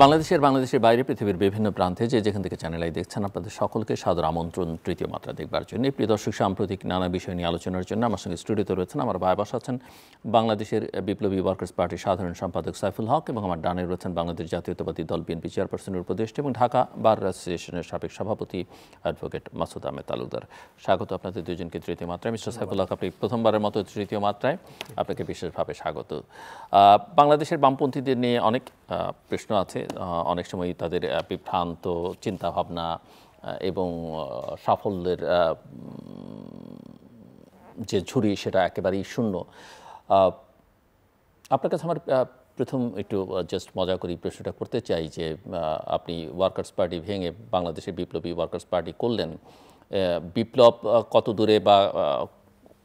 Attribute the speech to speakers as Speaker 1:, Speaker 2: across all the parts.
Speaker 1: বাংলাদেশের বাইরে পৃথিবীর বিভিন্ন প্রান্তে যেখান থেকে চ্যানেল আই দেখছেন আপনাদের সকলকে সাদর আমন্ত্রণ তৃতীয় মাত্রা দেখবার জন্য। প্রিয় দর্শক, সাম্প্রতিক নানা বিষয় নিয়ে আলোচনার জন্য আমার সঙ্গে স্টুডিওতে রয়েছেন আমার বায় বসা আছেন বাংলাদেশের বিপ্লবী ওয়ার্কার্স পার্টির সাধারণ সম্পাদক সাইফুল হক, এবং আমার ডানে রয়েছেন বাংলাদেশ জাতীয়তাবাদী দল বিএনপি চেয়ারপারসনের উপদেষ্টা এবং ঢাকা বার অ্যাসোসিয়েশনের সাবেক সভাপতি অ্যাডভোকেট মাসুদ আহমেদ তালুকদার। স্বাগত আপনাদের দুজনকে তৃতীয় মাত্রায়। মিস্টার সাইফুল হক, আপনি প্রথমবারের মতো তৃতীয় মাত্রায়, আপনাকে বিশেষভাবে স্বাগত। বাংলাদেশের বামপন্থীদের নিয়ে অনেক প্রশ্ন আছে, অনেক সময় তাদের বিভ্রান্ত চিন্তাভাবনা এবং সাফল্যের যে ঝুড়ি সেটা একেবারেই শূন্য। আপনার কাছে আমার প্রথম একটু জাস্ট মজা করি প্রশ্নটা করতে চাই যে আপনি ওয়ার্কার্স পার্টি ভেঙে বাংলাদেশের বিপ্লবী ওয়ার্কার্স পার্টি করলেন, বিপ্লব কত দূরে বা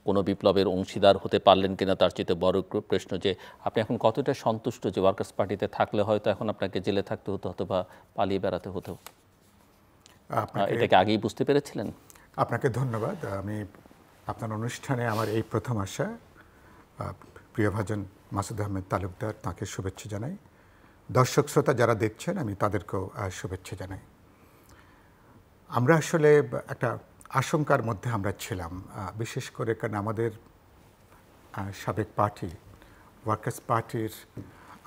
Speaker 1: কোনো বিপ্লবের অংশীদার হতে পারলেন কিনা তার চেয়ে বড় প্রশ্ন যে আপনি এখন কতটা সন্তুষ্ট যে ওয়ার্কার্স পার্টিতে থাকলে হয়তো এখন আপনাকে জেলে থাকতে হতো অথবা পালিয়ে বেড়াতে হতো, এটাকে আগেই বুঝতে পেরেছিলেন?
Speaker 2: আপনাকে ধন্যবাদ। আমি আপনার অনুষ্ঠানে আমার এই প্রথম আসা, প্রিয়ভাজন মাসুদ আহমেদ তালুকদার, তাঁকে শুভেচ্ছা জানাই। দর্শক শ্রোতা যারা দেখছেন আমি তাদেরকেও শুভেচ্ছা জানাই। আমরা আসলে একটা আশঙ্কার মধ্যে আমরা ছিলাম, বিশেষ করে কারণ আমাদের সাবেক পার্টি ওয়ার্কার্স পার্টির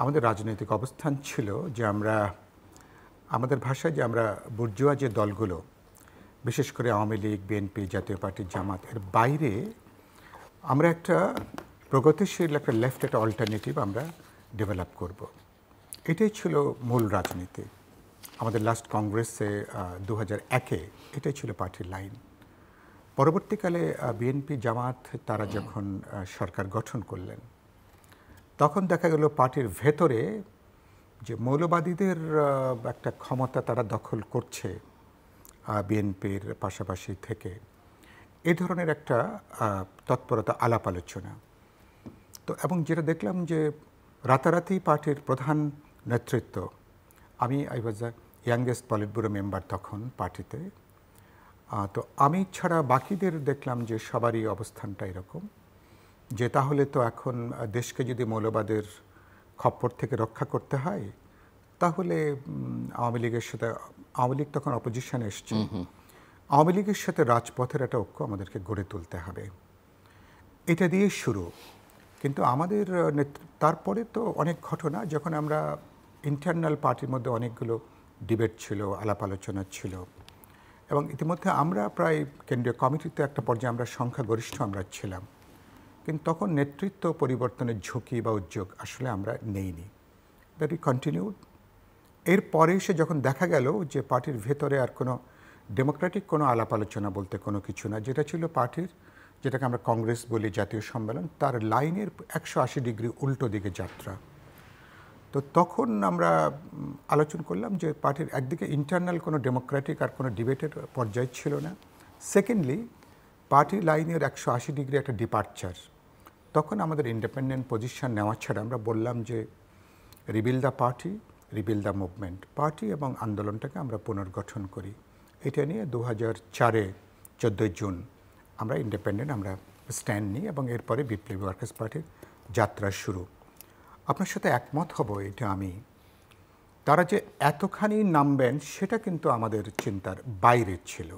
Speaker 2: আমাদের রাজনৈতিক অবস্থান ছিল যে আমরা আমাদের ভাষায় যে আমরা বুর্জোয়া যে দলগুলো, বিশেষ করে আওয়ামী লীগ, বিএনপি, জাতীয় পার্টি, জামাত, এর বাইরে আমরা একটা প্রগতিশীল একটা লেফট একটা অল্টারনেটিভ আমরা ডেভেলপ করব। এটাই ছিল মূল রাজনীতি। আমাদের লাস্ট কংগ্রেসে 2001-এ এটাই ছিল পার্টির লাইন। পরবর্তীকালে বিএনপি, জামাত তারা যখন সরকার গঠন করলেন, তখন দেখা গেল পার্টির ভেতরে যে মৌলবাদীদের একটা ক্ষমতা তারা দখল করছে বিএনপির পাশাপাশি থেকে, এ ধরনের একটা তৎপরতা আলাপ আলোচনা। তো এবং যেটা দেখলাম যে রাতারাতি পার্টির প্রধান নেতৃত্ব, I was the youngest polit bureau member তখন পার্টিতে, তো আমি ছাড়া বাকিদের দেখলাম যে সবারই অবস্থানটা এরকম যে তাহলে তো এখন দেশকে যদি মৌলবাদের খপ্পর থেকে রক্ষা করতে হয় তাহলে আওয়ামী লীগের সাথে, আওয়ামী লীগ তখন অপোজিশনে এসছে, আওয়ামী লীগের সাথে রাজপথের একটা ঐক্য আমাদেরকে গড়ে তুলতে হবে, এটা দিয়ে শুরু। কিন্তু আমাদের তারপরে তো অনেক ঘটনা, যখন আমরা ইন্টারনাল পার্টির মধ্যে অনেকগুলো ডিবেট ছিল, আলাপ আলোচনা ছিল, এবং ইতিমধ্যে আমরা প্রায় কেন্দ্রীয় কমিটিতে একটা পর্যায়ে আমরা সংখ্যাগরিষ্ঠ আমরা ছিলাম, কিন্তু তখন নেতৃত্ব পরিবর্তনের ঝুঁকি বা উদ্যোগ আসলে আমরা নেইনি। That we continued. এরপরে এসে যখন দেখা গেল যে পার্টির ভেতরে আর কোনো ডেমোক্রেটিক কোনো আলাপ আলোচনা বলতে কোনো কিছু না, যেটা ছিল পার্টির, যেটাকে আমরা কংগ্রেস বলি, জাতীয় সম্মেলন, তার লাইনের 180 ডিগ্রি উল্টো দিকে যাত্রা। তো তখন আমরা আলোচনা করলাম যে পার্টির একদিকে ইন্টারনাল কোনো ডেমোক্রেটিক আর কোনো ডিবেটের পর্যায়ে ছিল না, সেকেন্ডলি পার্টি লাইনের 180 ডিগ্রি একটা ডিপার্চার। তখন আমাদের ইন্ডিপেন্ডেন্ট পজিশন নেওয়া ছাড়া আমরা বললাম যে rebuild the party, rebuild the movement, party এবং আন্দোলনটাকে আমরা পুনর্গঠন করি। এটা নিয়ে 2004-এ 14 জুন আমরা ইন্ডিপেন্ডেন্ট আমরা স্ট্যান্ড নিই, এবং এরপরে বিপ্লবী ওয়ার্কার্স পার্টির যাত্রা শুরু। আপনার সাথে একমত হব এটা আমি, তারা যে এতখানি নামবেন সেটা কিন্তু আমাদের চিন্তার বাইরে ছিল।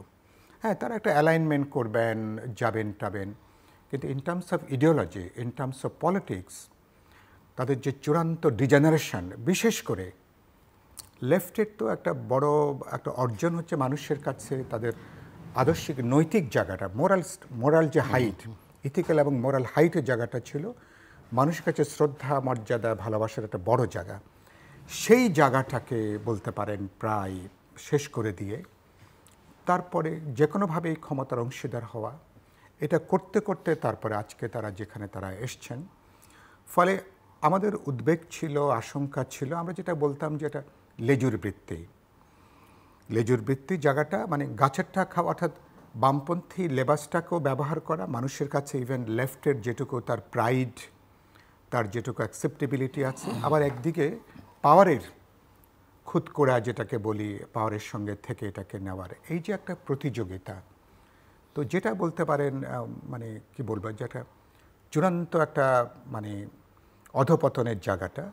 Speaker 2: হ্যাঁ, তারা একটা অ্যালাইনমেন্ট করবেন, যাবেন টাবেন, কিন্তু in terms of ideology, in terms of politics, তাদের যে চূড়ান্ত ডিজেনারেশন, বিশেষ করে লেফটের তো একটা বড় একটা অর্জন হচ্ছে মানুষের কাছে তাদের আদর্শিক নৈতিক জায়গাটা, মোরাল যে হাইট, ইথিক্যাল এবং মোরাল হাইটের জায়গাটা ছিল মানুষের কাছে শ্রদ্ধা, মর্যাদা, ভালোবাসার একটা বড় জায়গা। সেই জায়গাটাকে বলতে পারেন প্রায় শেষ করে দিয়ে তারপরে যে কোনোভাবেই ক্ষমতার অংশীদার হওয়া, এটা করতে করতে তারপরে আজকে তারা যেখানে তারা এসছেন। ফলে আমাদের উদ্বেগ ছিল, আশঙ্কা ছিল, আমরা যেটা বলতাম যে এটা লেজুর বৃত্তি, লেজুর বৃত্তি জায়গাটা, মানে গাছেরটা খাওয়া, অর্থাৎ বামপন্থী লেবাসটাকেও ব্যবহার করা, মানুষের কাছে ইভেন লেফটের যেটুকু তার প্রাইড, তার যেটুকু অ্যাকসেপ্টেবিলিটি আছে, আবার একদিকে পাওয়ারের খুদ করা যেটাকে বলি, পাওয়ারের সঙ্গে থেকে এটাকে নেওয়ার, এই যে একটা প্রতিযোগিতা, তো যেটা বলতে পারেন মানে কি বলবো, যেটা চূড়ান্ত একটা মানে অধপতনের জায়গাটা,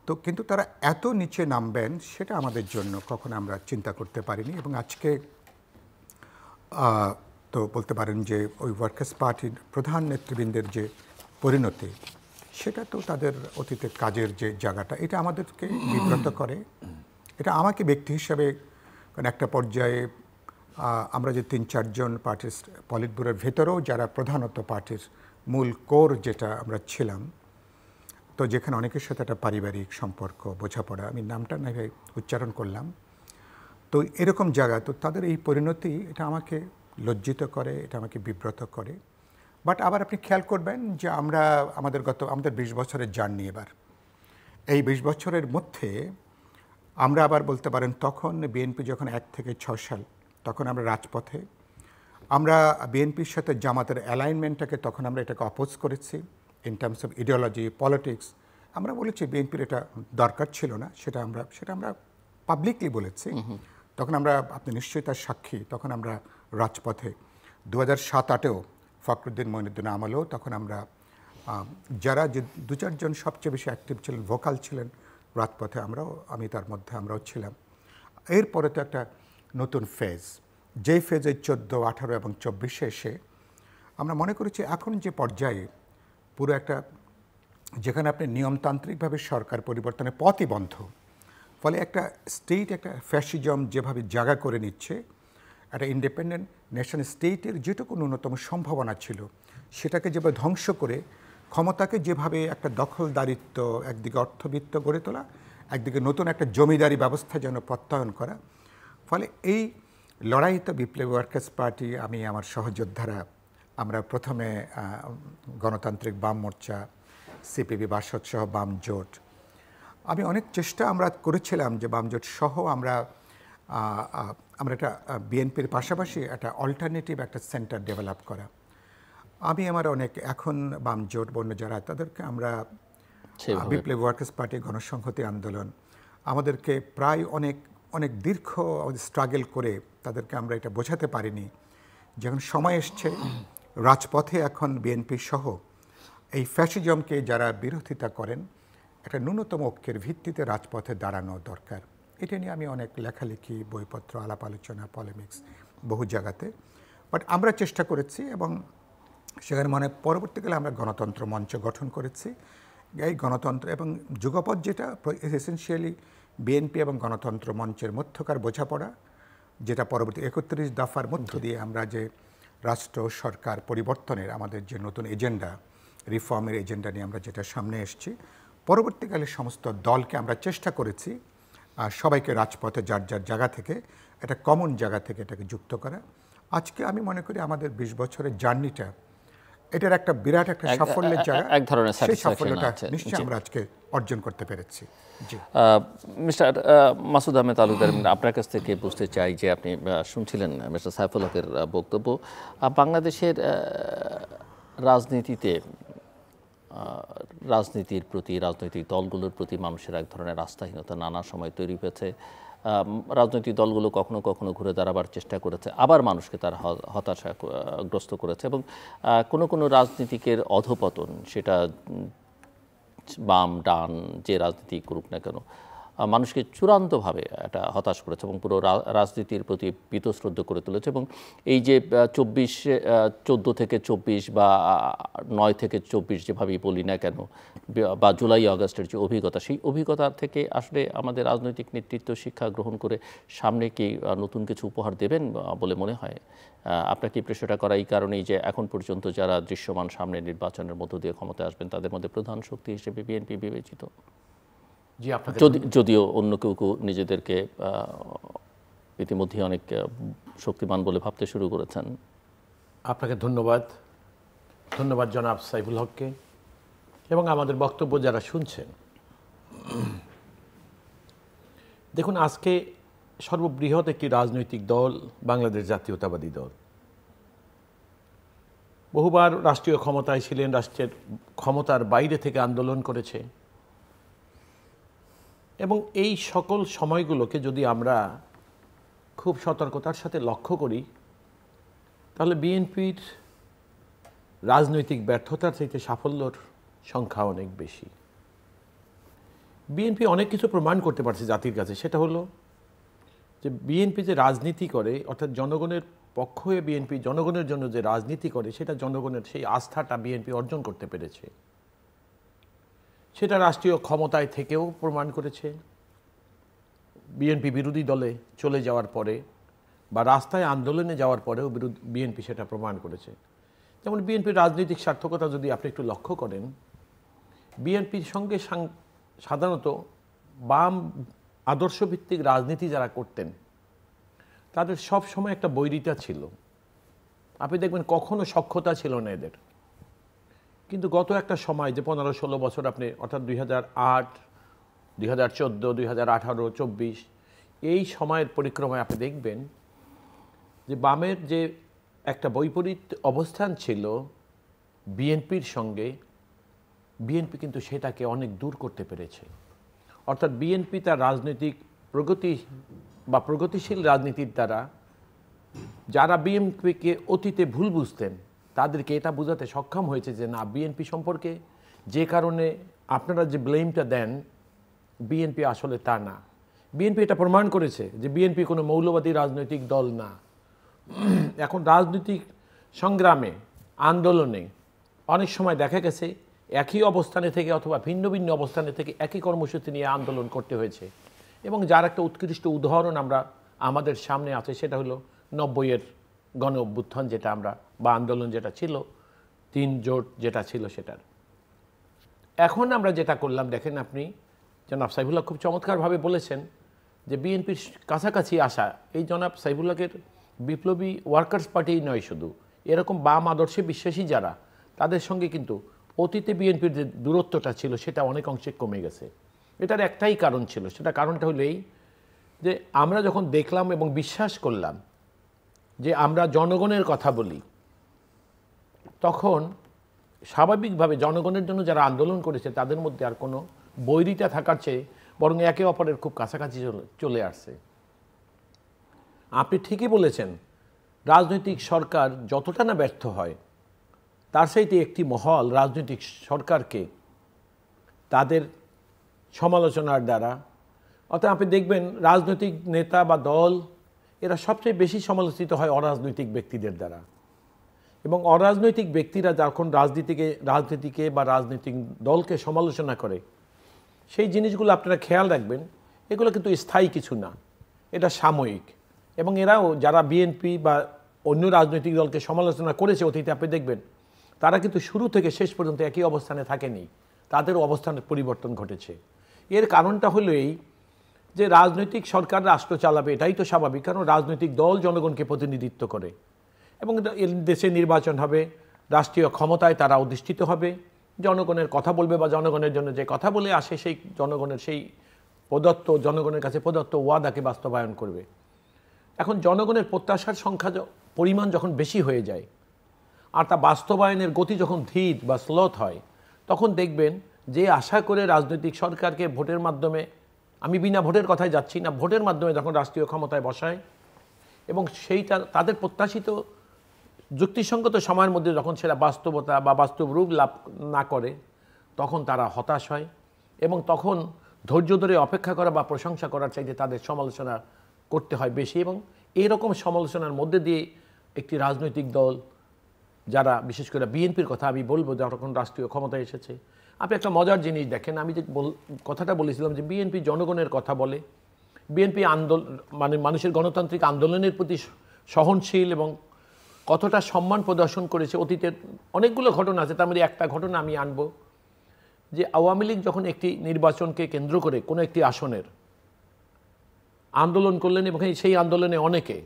Speaker 2: তো কিন্তু তারা এত নিচে নামবেন সেটা আমাদের জন্য কখনো আমরা চিন্তা করতে পারিনি। এবং আজকে তো বলতে পারেন যে ওই ওয়ার্কার্স পার্টির প্রধান নেতৃবৃন্দের যে পরিণতি, সেটা তো তাদের অতীতের কাজের যে জায়গাটা, এটা আমাদেরকে বিব্রত করে। এটা আমাকে ব্যক্তি হিসাবে, কারণ একটা পর্যায়ে আমরা যে 3-4 জন পার্টির পলিট ব্যুরোর ভেতরেও যারা প্রধানত পার্টির মূল কোর যেটা আমরা ছিলাম, তো যেখানে অনেকের সাথে একটা পারিবারিক সম্পর্ক, বোঝাপড়া, আমি নামটা না উচ্চারণ করলাম, তো এরকম জায়গা, তো তাদের এই পরিণতি এটা আমাকে লজ্জিত করে, এটা আমাকে বিব্রত করে। বাট আবার আপনি খেয়াল করবেন যে আমরা আমাদের 20 বছরের জার্নি, এবার এই 20 বছরের মধ্যে আমরা আবার বলতে পারেন তখন বিএনপি যখন 1 থেকে 6 সাল, তখন আমরা রাজপথে, আমরা বিএনপির সাথে জামাতের অ্যালাইনমেন্টটাকে তখন আমরা এটাকে অপোজ করেছি in terms of ideology, politics. আমরা বলেছি বিএনপির এটা দরকার ছিল না, সেটা আমরা পাবলিকলি বলেছি। তখন আমরা, আপনি নিশ্চয়ই তার সাক্ষী, তখন আমরা রাজপথে 2007-8-এও ফখরুদ্দিন মঈনুদ্দিন আমলেও তখন আমরা যারা যে 2-4 জন সবচেয়ে বেশি অ্যাক্টিভ ছিলেন, ভোকাল ছিলেন রাজপথে, আমি তার মধ্যে আমরাও ছিলাম। এরপরে তো একটা নতুন ফেজ, যেই ফেজে 14, 18 এবং 24-এ এসে আমরা মনে করেছি এখন যে পর্যায়ে পুরো একটা, যেখানে আপনি নিয়মতান্ত্রিকভাবে সরকার পরিবর্তনের পথই বন্ধ, ফলে একটা স্টেট একটা ফ্যাসিজম যেভাবে জায়গা করে নিচ্ছে, একটা ইন্ডিপেন্ডেন্ট নেশন স্টেটের যেটুকু ন্যূনতম সম্ভাবনা ছিল সেটাকে যেভাবে ধ্বংস করে, ক্ষমতাকে যেভাবে একটা দখলদারিত্ব, একদিকে অর্থবিত্ত গড়ে তোলা, একদিকে নতুন একটা জমিদারি ব্যবস্থা যেন প্রত্যয়ন করা, ফলে এই লড়াইতে বিপ্লবী ওয়ার্কার্স পার্টি, আমি আমার সহযোদ্ধারা, আমরা প্রথমে গণতান্ত্রিক বাম মোর্চা, সিপিবি, বাসদ সহ বাম জোট, আমি অনেক চেষ্টা আমরা করেছিলাম যে বাম জোট সহ আমরা একটা বিএনপির পাশাপাশি একটা অল্টারনেটিভ একটা সেন্টার ডেভেলপ করা। আমি আমার অনেক এখন বাম জোট বন্য যারা, তাদেরকে আমরা বিপ্লবী ওয়ার্কার্স পার্টি, গণসংহতি আন্দোলন, আমাদেরকে প্রায় অনেক দীর্ঘ স্ট্রাগল করে তাদেরকে আমরা এটা বোঝাতে পারিনি। যখন সময় এসছে রাজপথে এখন বিএনপি সহ এই ফ্যাসিজমকে যারা বিরোধিতা করেন, একটা ন্যূনতম ঐক্যের ভিত্তিতে রাজপথে দাঁড়ানো দরকার। এটা নিয়ে আমি অনেক লেখালেখি, বইপত্র, আলাপ আলোচনা, পলেমিক্স বহু জায়গাতে, বাট আমরা চেষ্টা করেছি। এবং সেখানে পরবর্তীকালে আমরা গণতন্ত্র মঞ্চ গঠন করেছি। এই গণতন্ত্র এবং যুগপৎ যেটা এসেনশিয়ালি বিএনপি এবং গণতন্ত্র মঞ্চের মধ্যকার বোঝাপড়া, যেটা পরবর্তী 31 দফার মধ্য দিয়ে আমরা যে রাষ্ট্র সরকার পরিবর্তনের আমাদের যে নতুন এজেন্ডা, রিফর্মের এজেন্ডা নিয়ে আমরা যেটা সামনে এসেছি, পরবর্তীকালে সমস্ত দলকে আমরা চেষ্টা করেছি সবাইকে রাজপথে যার যার জায়গা থেকে, একটা কমন জায়গা থেকে এটাকে যুক্ত করা। আজকে আমি মনে করি আমাদের 20 বছরের জার্নিটা, এটার একটা বিরাট একটা সাফল্যের জায়গা,
Speaker 1: এক ধরনের
Speaker 2: সেই সাফল্যটা
Speaker 1: আছে
Speaker 2: নিশ্চয়ই আমরা আজকে অর্জন করতে পেরেছি। জি,
Speaker 1: মিস্টার মাসুদ আহমেদ তালুকদার, আপনার কাছ থেকে বুঝতে চাই যে আপনি শুনছিলেন মিস্টার সাইফুল হকের বক্তব্য। বাংলাদেশের রাজনীতির প্রতি, রাজনৈতিক দলগুলোর প্রতি মানুষের এক ধরনের আস্থাহীনতা নানা সময় তৈরি হয়েছে। রাজনৈতিক দলগুলো কখনো কখনো ঘুরে দাঁড়াবার চেষ্টা করেছে, আবার মানুষকে তারা হতাশাগ্রস্ত করেছে। এবং কোনো রাজনীতিকের অধপতন, সেটা বাম ডান যে রাজনীতি করুক না কেন, মানুষকে চূড়ান্তভাবে এটা হতাশ করেছে এবং পুরো রাজনীতির প্রতি বীতশ্রদ্ধ করে তুলেছে। এবং এই যে 14 থেকে 24 বা 9 থেকে 24 যেভাবেই বলি না কেন, বা জুলাই আগস্টের যে অভিজ্ঞতা, সেই অভিজ্ঞতা থেকে আসলে আমাদের রাজনৈতিক নেতৃত্ব শিক্ষা গ্রহণ করে সামনে কি নতুন কিছু উপহার দেবেন বলে মনে হয়? আপনার কি প্রশ্নটা করা এই কারণেই যে এখন পর্যন্ত যারা দৃশ্যমান সামনে নির্বাচনের মধ্য দিয়ে ক্ষমতায় আসবেন, তাদের মধ্যে প্রধান শক্তি হিসেবে বিএনপি বিবেচিত, যদিও অন্য কেউ নিজেদেরকে ইতিমধ্যে অনেক শক্তিমান বলে ভাবতে শুরু করেছেন?
Speaker 3: আপনাকে ধন্যবাদ জনাব সাইফুল হককে এবং আমাদের বক্তব্য যারা শুনছেন। দেখুন, আজকে সর্ববৃহৎ একটি রাজনৈতিক দল বাংলাদেশ জাতীয়তাবাদী দল বহুবার রাষ্ট্রীয় ক্ষমতায় ছিলেন, রাষ্ট্রের ক্ষমতার বাইরে থেকে আন্দোলন করেছে এবং এই সকল সময়গুলোকে যদি আমরা খুব সতর্কতার সাথে লক্ষ্য করি, তাহলে বিএনপির রাজনৈতিক ব্যর্থতার চাইতে সাফল্যর সংখ্যা অনেক বেশি। বিএনপি অনেক কিছু প্রমাণ করতে পারছে জাতির কাছে। সেটা হলো যে বিএনপি যে রাজনীতি করে, অর্থাৎ জনগণের পক্ষ হয়ে বিএনপি জনগণের জন্য যে রাজনীতি করে, সেটা জনগণের সেই আস্থাটা বিএনপি অর্জন করতে পেরেছে। সেটা রাষ্ট্রীয় ক্ষমতায় থেকেও প্রমাণ করেছে, বিএনপি বিরোধী দলে চলে যাওয়ার পরে বা রাস্তায় আন্দোলনে যাওয়ার পরেও বিএনপি সেটা প্রমাণ করেছে। যেমন বিএনপির রাজনৈতিক সার্থকতা যদি আপনি একটু লক্ষ্য করেন, বিএনপির সঙ্গে সাধারণত বাম আদর্শভিত্তিক রাজনীতি যারা করতেন তাদের সব সময় একটা বৈরিতা ছিল। আপনি দেখবেন কখনো সখ্যতা ছিল না এদের। কিন্তু গত একটা সময় যে 15-16 বছর আপনি, অর্থাৎ 2008, 2014, 2018, 24 এই সময়ের পরিক্রমায় আপনি দেখবেন যে বামের যে একটা বৈপরীত অবস্থান ছিল বিএনপির সঙ্গে, বিএনপি কিন্তু সেটাকে অনেক দূর করতে পেরেছে। অর্থাৎ বিএনপি তার রাজনৈতিক প্রগতি বা প্রগতিশীল রাজনীতির দ্বারা যারা বিএনপিকে অতীতে ভুল বুঝতেন তাদেরকে এটা বোঝাতে সক্ষম হয়েছে যে না, বিএনপি সম্পর্কে যে কারণে আপনারা যে ব্লেমটা দেন বিএনপি আসলে তা না। বিএনপি এটা প্রমাণ করেছে যে বিএনপি কোনো মৌলবাদী রাজনৈতিক দল না। এখন রাজনৈতিক সংগ্রামে, আন্দোলনে অনেক সময় দেখা গেছে একই অবস্থানে থেকে অথবা ভিন্ন ভিন্ন অবস্থানে থেকে একই কর্মসূচি নিয়ে আন্দোলন করতে হয়েছে। এবং যার একটা উৎকৃষ্ট উদাহরণ আমরা আমাদের সামনে আছে, সেটা হলো 90-এর গণ অভ্যুত্থান যেটা আমরা, বা আন্দোলন যেটা ছিল, 3 জোট যেটা ছিল সেটার। এখন আমরা যেটা করলাম, দেখেন আপনি, জনাব সাইফুল্লাহ খুব চমৎকারভাবে বলেছেন যে বিএনপির কাছাকাছি আসা, এই জনাব সাইফুল্লাহের বিপ্লবী ওয়ার্কার্স পার্টি নয় শুধু, এরকম বাম আদর্শে বিশ্বাসী যারা, তাদের সঙ্গে কিন্তু অতীতে বিএনপির যে দূরত্বটা ছিল সেটা অনেক অংশে কমে গেছে। এটার একটাই কারণ ছিল, সেটা কারণটা হলো এই যে আমরা যখন দেখলাম এবং বিশ্বাস করলাম যে আমরা জনগণের কথা বলি, তখন স্বাভাবিকভাবে জনগণের জন্য যারা আন্দোলন করেছে তাদের মধ্যে আর কোনো বৈরিতা থাকার চেয়ে বরং একে অপরের খুব কাছাকাছি চলে আসছে। আপনি ঠিকই বলেছেন, রাজনৈতিক সরকার যতটা না ব্যর্থ হয়, তার সাথে একটি মহল রাজনৈতিক সরকারকে তাদের সমালোচনার দ্বারা, অর্থাৎ আপনি দেখবেন রাজনৈতিক নেতা বা দল এরা সবচেয়ে বেশি সমালোচিত হয় অরাজনৈতিক ব্যক্তিদের দ্বারা। এবং অরাজনৈতিক ব্যক্তিরা যখন রাজনীতিকে বা রাজনৈতিক দলকে সমালোচনা করে, সেই জিনিসগুলো আপনারা খেয়াল রাখবেন, এগুলো কিন্তু স্থায়ী কিছু না, এটা সাময়িক। এবং এরাও যারা বিএনপি বা অন্য রাজনৈতিক দলকে সমালোচনা করেছে অতীতে, আপনি দেখবেন তারা কিন্তু শুরু থেকে শেষ পর্যন্ত একই অবস্থানে থাকেনি, তাদেরও অবস্থানের পরিবর্তন ঘটেছে। এর কারণটা হলো এই যে রাজনৈতিক সরকার রাষ্ট্র চালাবে, এটাই তো স্বাভাবিক, কারণ রাজনৈতিক দল জনগণকে প্রতিনিধিত্ব করে এবং দেশে নির্বাচন হবে, রাষ্ট্রীয় ক্ষমতায় তারা অধিষ্ঠিত হবে, জনগণের কথা বলবে বা জনগণের জন্য যে কথা বলে আসে সেই জনগণের সেই প্রদত্ত, জনগণের কাছে প্রদত্ত ওয়াদাকে বাস্তবায়ন করবে। এখন জনগণের প্রত্যাশার পরিমাণ যখন বেশি হয়ে যায় আর তা বাস্তবায়নের গতি যখন ধীর বা স্লোথ হয়, তখন দেখবেন যে আশা করে রাজনৈতিক সরকারকে ভোটের মাধ্যমে, আমি বিনা ভোটের কথায় যাচ্ছি না, ভোটের মাধ্যমে যখন রাষ্ট্রীয় ক্ষমতায় বসায় এবং সেইটা তাদের প্রত্যাশিত যুক্তিসঙ্গত সময়ের মধ্যে যখন সেটা বাস্তবতা বা বাস্তব রূপ লাভ না করে, তখন তারা হতাশ হয় এবং তখন ধৈর্য ধরে অপেক্ষা করা বা প্রশংসা করার চাইতে তাদের সমালোচনা করতে হয় বেশি। এবং এইরকম সমালোচনার মধ্যে দিয়ে একটি রাজনৈতিক দল, যারা বিশেষ করে বিএনপির কথা আমি বলবো, যখন রাষ্ট্রীয় ক্ষমতায় এসেছে, আপনি একটা মজার জিনিস দেখেন, আমি যে কথাটা বলেছিলাম যে বিএনপি জনগণের কথা বলে, বিএনপি মানে মানুষের গণতান্ত্রিক আন্দোলনের প্রতি সহনশীল এবং কতটা সম্মান প্রদর্শন করেছে। অতীতের অনেকগুলো ঘটনা আছে, তার মধ্যে একটা ঘটনা আমি আনব, যে আওয়ামী লীগ যখন একটি নির্বাচনকে কেন্দ্র করে কোনো একটি আসনের আন্দোলন করলেন এবং সেই আন্দোলনে অনেকে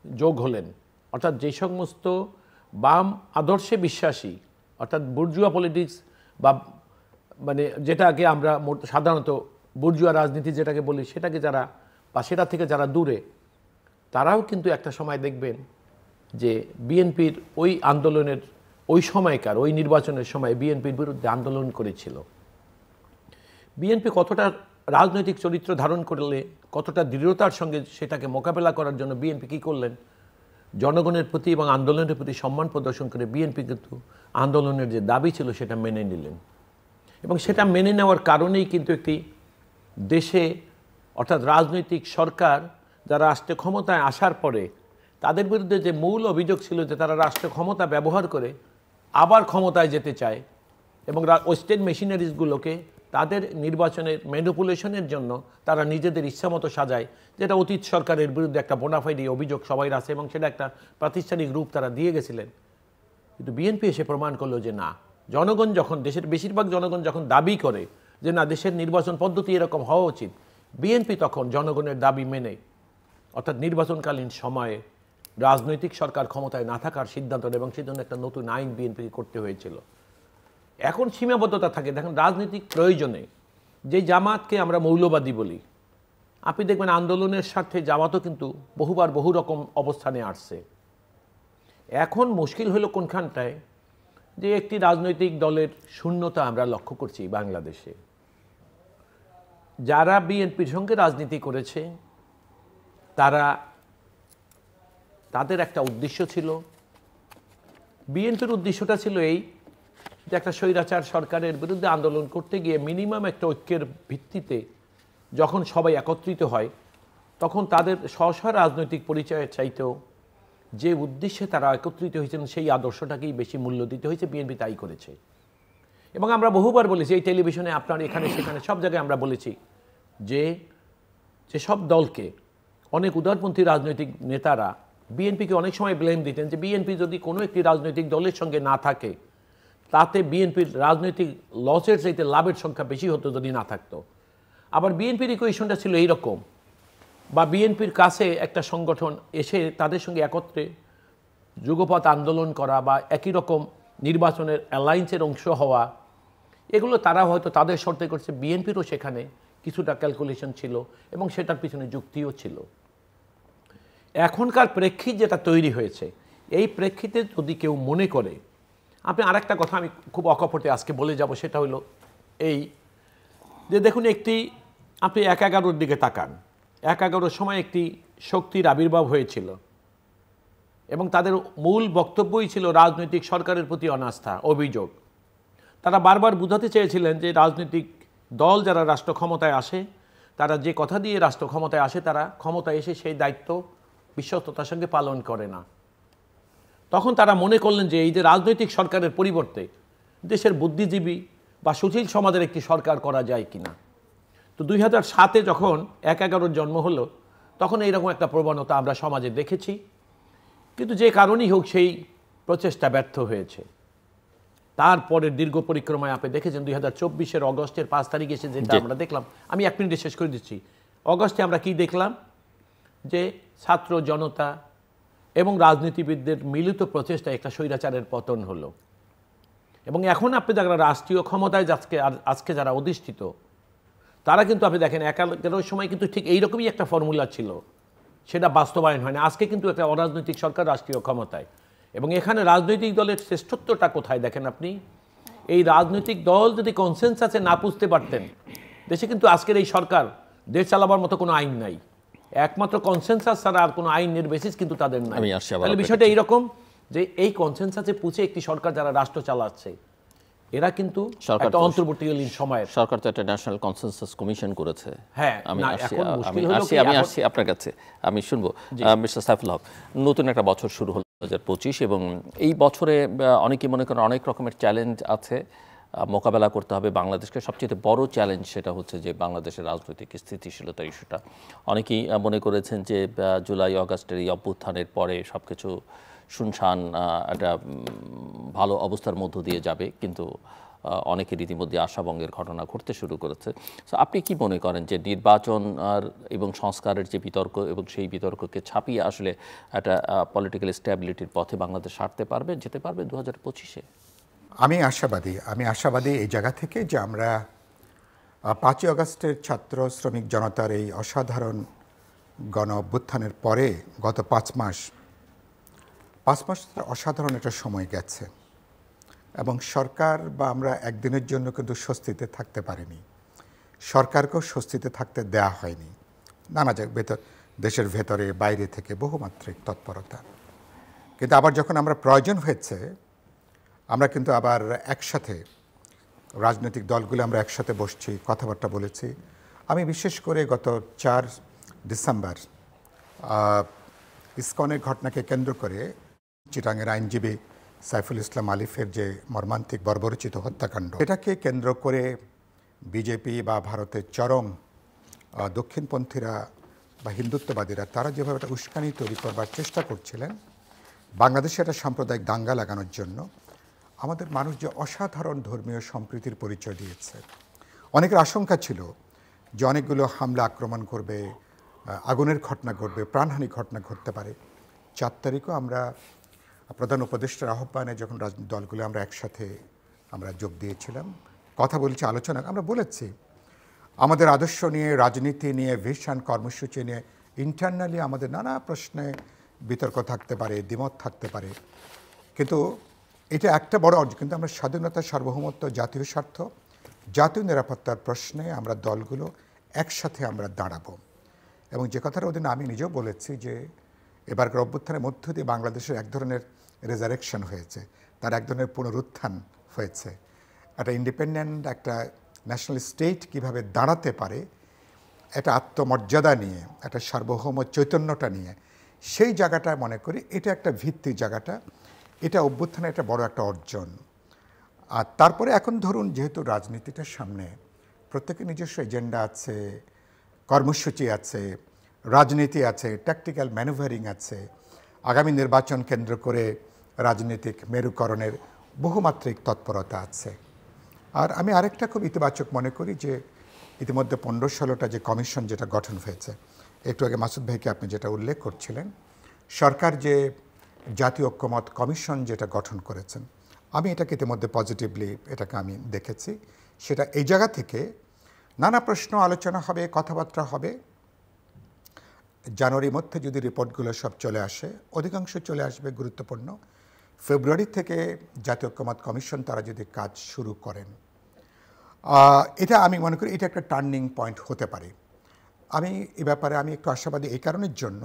Speaker 3: যোগ হলেন, অর্থাৎ যে সমস্ত বাম আদর্শে বিশ্বাসী, অর্থাৎ বুর্জুয়া পলিটিক্স বা মানে যেটাকে আমরা সাধারণত বুর্জুয়া রাজনীতি যেটাকে বলি, সেটাকে যারা বা সেটা থেকে যারা দূরে, তারাও কিন্তু একটা সময় দেখবেন যে বিএনপির ওই আন্দোলনের ওই সময়কার ওই নির্বাচনের সময় বিএনপির বিরুদ্ধে আন্দোলন করেছিল। বিএনপি কতটা রাজনৈতিক চরিত্র ধারণ করলে, কতটা দৃঢ়তার সঙ্গে সেটাকে মোকাবেলা করার জন্য বিএনপি কী করলেন, জনগণের প্রতি এবং আন্দোলনের প্রতি সম্মান প্রদর্শন করে বিএনপি কিন্তু আন্দোলনের যে দাবি ছিল সেটা মেনে নিলেন। এবং সেটা মেনে নেওয়ার কারণেই কিন্তু একটি দেশে অর্থাৎ রাজনৈতিক সরকার যারা রাষ্ট্র ক্ষমতায় আসার পরে তাদের বিরুদ্ধে যে মূল অভিযোগ ছিল যে তারা রাষ্ট্র ক্ষমতা ব্যবহার করে আবার ক্ষমতায় যেতে চায় এবং ওয়েস্টার্ন মেশিনারিজগুলোকে তাদের নির্বাচনের ম্যানিপুলেশনের জন্য তারা নিজেদের ইচ্ছামতো সাজায়, যেটা অতীত সরকারের বিরুদ্ধে একটা বোনাফাইড অভিযোগ সবাই আছে এবং সেটা একটা প্রাতিষ্ঠানিক রূপ তারা দিয়ে গেছিলেন। কিন্তু বিএনপি এসে প্রমাণ করলো যে না, জনগণ যখন, দেশের বেশিরভাগ জনগণ যখন দাবি করে যে না দেশের নির্বাচন পদ্ধতি এরকম হওয়া উচিত, বিএনপি তখন জনগণের দাবি মেনে অর্থাৎ নির্বাচনকালীন সময়ে রাজনৈতিক সরকার ক্ষমতায় না থাকার সিদ্ধান্ত নেয় এবং সেই জন্য একটা নতুন আইন বিএনপিকে করতে হয়েছিল। এখন সীমাবদ্ধতা থাকে, দেখেন রাজনৈতিক প্রয়োজনে যে জামাতকে আমরা মৌলবাদী বলি, আপনি দেখবেন আন্দোলনের স্বার্থে জামাতও কিন্তু বহুবার বহু রকম অবস্থানে আসছে। এখন মুশকিল হলো কোনখানটায় যে একটি রাজনৈতিক দলের শূন্যতা আমরা লক্ষ্য করছি বাংলাদেশে। যারা বিএনপির সঙ্গে রাজনীতি করেছে তাদের একটা উদ্দেশ্য ছিল, বিএনপির উদ্দেশ্যটা ছিল এই যে একটা স্বৈরাচার সরকারের বিরুদ্ধে আন্দোলন করতে গিয়ে মিনিমাম একটা ঐক্যের ভিত্তিতে যখন সবাই একত্রিত হয় তখন তাদের স্ব রাজনৈতিক পরিচয়ের চাইতেও যে উদ্দেশ্যে তারা একত্রিত হয়েছেন সেই আদর্শটাকেই বেশি মূল্য দিতে হয়েছে। বিএনপি তাই করেছে এবং আমরা বহুবার বলেছি এই টেলিভিশনে, আপনার এখানে সেখানে সব জায়গায় আমরা বলেছি যে সব দলকে অনেক উদারপন্থী রাজনৈতিক নেতারা বিএনপিকে অনেক সময় ব্লেম দিতেন যে বিএনপি যদি কোনো একটি রাজনৈতিক দলের সঙ্গে না থাকে তাতে বিএনপির রাজনৈতিক লসের চাইতে লাভের সংখ্যা বেশি হতো যদি না থাকতো। আবার বিএনপির ইকুয়েশনটা ছিল এইরকম, বা বিএনপির কাছে একটা সংগঠন এসে তাদের সঙ্গে একত্রে যুগপৎ আন্দোলন করা বা একই রকম নির্বাচনের অ্যালায়েন্সের অংশ হওয়া, এগুলো তারা হয়তো তাদের শর্তে করছে। বিএনপিরও সেখানে কিছুটা ক্যালকুলেশন ছিল এবং সেটার পিছনে যুক্তিও ছিল। এখনকার প্রেক্ষিত যেটা তৈরি হয়েছে, এই প্রেক্ষিতে যদি কেউ মনে করে, আপনি আরেকটা কথা আমি খুব অকপটে আজকে বলে যাব, সেটা হলো এই যে দেখুন আপনি ১-১১ দিকে তাকান, ১-১১ সময় একটি শক্তির আবির্ভাব হয়েছিল এবং তাদের মূল বক্তব্যই ছিল রাজনৈতিক সরকারের প্রতি অনাস্থা, অভিযোগ। তারা বারবার বোঝাতে চেয়েছিলেন যে রাজনৈতিক দল যারা রাষ্ট্র ক্ষমতায় আসে, তারা যে কথা দিয়ে রাষ্ট্র ক্ষমতায় আসে তারা ক্ষমতায় এসে সেই দায়িত্ব বিশ্বস্ততার সঙ্গে পালন করে না। তখন তারা মনে করলেন যে এই যে রাজনৈতিক সরকারের পরিবর্তে দেশের বুদ্ধিজীবী বা সুশীল সমাজের একটি সরকার করা যায় কিনা। তো ২০০৭-এ যখন ১-১১ জন্ম হলো তখন এইরকম একটা প্রবণতা আমরা সমাজে দেখেছি, কিন্তু যে কারণেই হোক সেই প্রচেষ্টা ব্যর্থ হয়েছে। তারপরে দীর্ঘ পরিক্রমায় আপনি দেখেছেন ২০২৪-এর অগস্টের ৫ তারিখে এসে যেটা আমরা দেখলাম, আমি ১ মিনিটে শেষ করে দিচ্ছি। অগস্টে আমরা কি দেখলাম, যে ছাত্র জনতা এবং রাজনীতিবিদদের মিলিত প্রচেষ্টায় একটা স্বৈরাচারের পতন হলো। এবং এখন আপনি যারা রাষ্ট্রীয় ক্ষমতায় আজকে যারা অধিষ্ঠিত, তারা কিন্তু আপনি দেখেন ১-১১ সময় কিন্তু ঠিক এইরকমই একটা ফর্মুলা ছিল, সেটা বাস্তবায়ন হয় না। আজকে কিন্তু একটা অরাজনৈতিক সরকার রাষ্ট্রীয় ক্ষমতায়, এবং এখানে রাজনৈতিক দলের শ্রেষ্ঠত্বটা কোথায় দেখেন আপনি। এই রাজনৈতিক দল যদি কনসেনসাসে না পুষতে পারতেন, দেশে কিন্তু আজকের এই সরকার দেশ চালাবার মতো কোনো আইন নাই, একমাত্র কনসেনসাস ছাড়া আর কোনো আইনের বেসিস কিন্তু তাদের নাই। তাহলে বিষয়টা এইরকম যে এই কনসেনসাসে পুষে একটি সরকার যারা রাষ্ট্র চালাচ্ছে, এরা কিন্তু একটা অন্তর্বর্তীকালীন সময়ের
Speaker 1: সরকার তো একটা ন্যাশনাল কনসেনসাস কমিশন করেছে।
Speaker 3: হ্যাঁ,
Speaker 1: আমি আসছি আপনার কাছে, আমি শুনবো মিস্টার সাইফুল হক। নতুন একটা বছর শুরু হলো ২০২৫, এবং এই বছরে অনেকে মনে করেন অনেক রকমের চ্যালেঞ্জ আছে, মোকাবেলা করতে হবে বাংলাদেশকে। সবচেয়ে বড় চ্যালেঞ্জ সেটা হচ্ছে যে বাংলাদেশের রাজনৈতিক স্থিতিশীলতার ইস্যুটা। অনেকেই মনে করেছেন যে জুলাই অগাস্টের এই অভ্যুত্থানের পরে সব কিছু শুনশান একটা ভালো অবস্থার মধ্য দিয়ে যাবে, কিন্তু অনেকের রীতিমধ্যে আশাভঙ্গের ঘটনা ঘটতে শুরু করেছে। সো আপনি কি মনে করেন যে নির্বাচন এবং সংস্কারের যে বিতর্ক, এবং সেই বিতর্ককে ছাপিয়ে আসলে একটা পলিটিক্যাল স্ট্যাবিলিটির পথে বাংলাদেশ হাঁটতে পারবে, যেতে পারবে ২০২৫-এ?
Speaker 2: আমি আশাবাদী এই জায়গা থেকে যে আমরা ৫ই আগস্টের ছাত্র শ্রমিক জনতার এই অসাধারণ গণ অভ্যুত্থানের পরে গত ৫ মাস অসাধারণ একটা সময় গেছে, এবং সরকার বা আমরা একদিনের জন্য কিন্তু স্বস্তিতে থাকতে পারিনি, সরকারকেও স্বস্তিতে থাকতে দেয়া হয়নি। নানা দেশের ভেতরে বাইরে থেকে বহুমাত্রিক তৎপরতা। কিন্তু আবার যখন আমরা প্রয়োজন হয়েছে, আমরা কিন্তু আবার একসাথে রাজনৈতিক দলগুলো আমরা একসাথে বসছি, কথাবার্তা বলেছি, আমি বিশেষ করে গত 4 ডিসেম্বর ইসকনের ঘটনাকে কেন্দ্র করে চিটাঙের আইনজীবী সাইফুল ইসলাম আলিফের যে মর্মান্তিক বর্বরচিত হত্যাকাণ্ড, এটাকে কেন্দ্র করে বিজেপি বা ভারতের চরম দক্ষিণপন্থীরা বা হিন্দুত্ববাদীরা তারা যেভাবে একটা উস্কানি তৈরি করবার চেষ্টা করছিলেন বাংলাদেশে একটা সাম্প্রদায়িক দাঙ্গা লাগানোর জন্য, আমাদের মানুষ যে অসাধারণ ধর্মীয় সম্প্রীতির পরিচয় দিয়েছে। অনেকের আশঙ্কা ছিল যে অনেকগুলো হামলা আক্রমণ করবে, আগুনের ঘটনা ঘটবে, প্রাণহানি ঘটনা ঘটতে পারে। 4 তারিখও আমরা প্রধান উপদেষ্টার আহ্বানে যখন রাজনৈতিক দলগুলো আমরা একসাথে আমরা যোগ দিয়েছিলাম, কথা বলেছি, আলোচনা আমরা বলেছি আমাদের আদর্শ নিয়ে, রাজনীতি নিয়ে, ভিশন কর্মসূচি নিয়ে ইন্টারনালি আমাদের নানা প্রশ্নে বিতর্ক থাকতে পারে, দ্বিমত থাকতে পারে, কিন্তু এটা একটা বড় অর্জন। কিন্তু আমরা স্বাধীনতা, সার্বভৌমত্ব, জাতীয় স্বার্থ, জাতীয় নিরাপত্তার প্রশ্নে আমরা দলগুলো একসাথে আমরা দাঁড়াবো। এবং যে কথাটা ওদিন আমি নিজেও বলেছি যে এবারকার অভ্যুত্থানের মধ্য দিয়ে বাংলাদেশের এক ধরনের রেজারেকশন হয়েছে, তার এক ধরনের পুনরুত্থান হয়েছে। একটা ইন্ডিপেন্ডেন্ট একটা ন্যাশনাল স্টেট কিভাবে দাঁড়াতে পারে, একটা আত্মমর্যাদা নিয়ে, একটা সার্বভৌম চৈতন্যটা নিয়ে, সেই জায়গাটা মনে করি এটা একটা ভিত্তি জায়গাটা, এটা অভ্যুত্থানের একটা বড় একটা অর্জন। আর তারপরে এখন ধরুন যেহেতু রাজনীতিটার সামনে প্রত্যেকের নিজস্ব এজেন্ডা আছে, কর্মসূচি আছে, রাজনীতি আছে, ট্যাকটিক্যাল ম্যানুভারিং আছে, আগামী নির্বাচন কেন্দ্র করে রাজনৈতিক মেরুকরণের বহুমাত্রিক তৎপরতা আছে। আর আমি আরেকটা খুব ইতিবাচক মনে করি যে ইতিমধ্যে 15-16টা যে কমিশন যেটা গঠন হয়েছে, একটু আগে মাসুদ ভাইকে আপনি যেটা উল্লেখ করছিলেন, সরকার যে জাতীয় ঐক্যমত কমিশন যেটা গঠন করেছেন, আমি এটাকে ইতিমধ্যে পজিটিভলি এটাকে আমি দেখেছি। সেটা এই জায়গা থেকে নানা প্রশ্ন আলোচনা হবে, কথাবার্তা হবে। জানুয়ারির মধ্যে যদি রিপোর্টগুলো সব চলে আসে, অধিকাংশ চলে আসবে গুরুত্বপূর্ণ। ফেব্রুয়ারি থেকে জাতীয় ঐক্যমত কমিশন তারা যদি কাজ শুরু করেন, এটা আমি মনে করি এটা একটা টার্নিং পয়েন্ট হতে পারে। আমি এ ব্যাপারে আমি একটু আশাবাদী এই কারণের জন্য,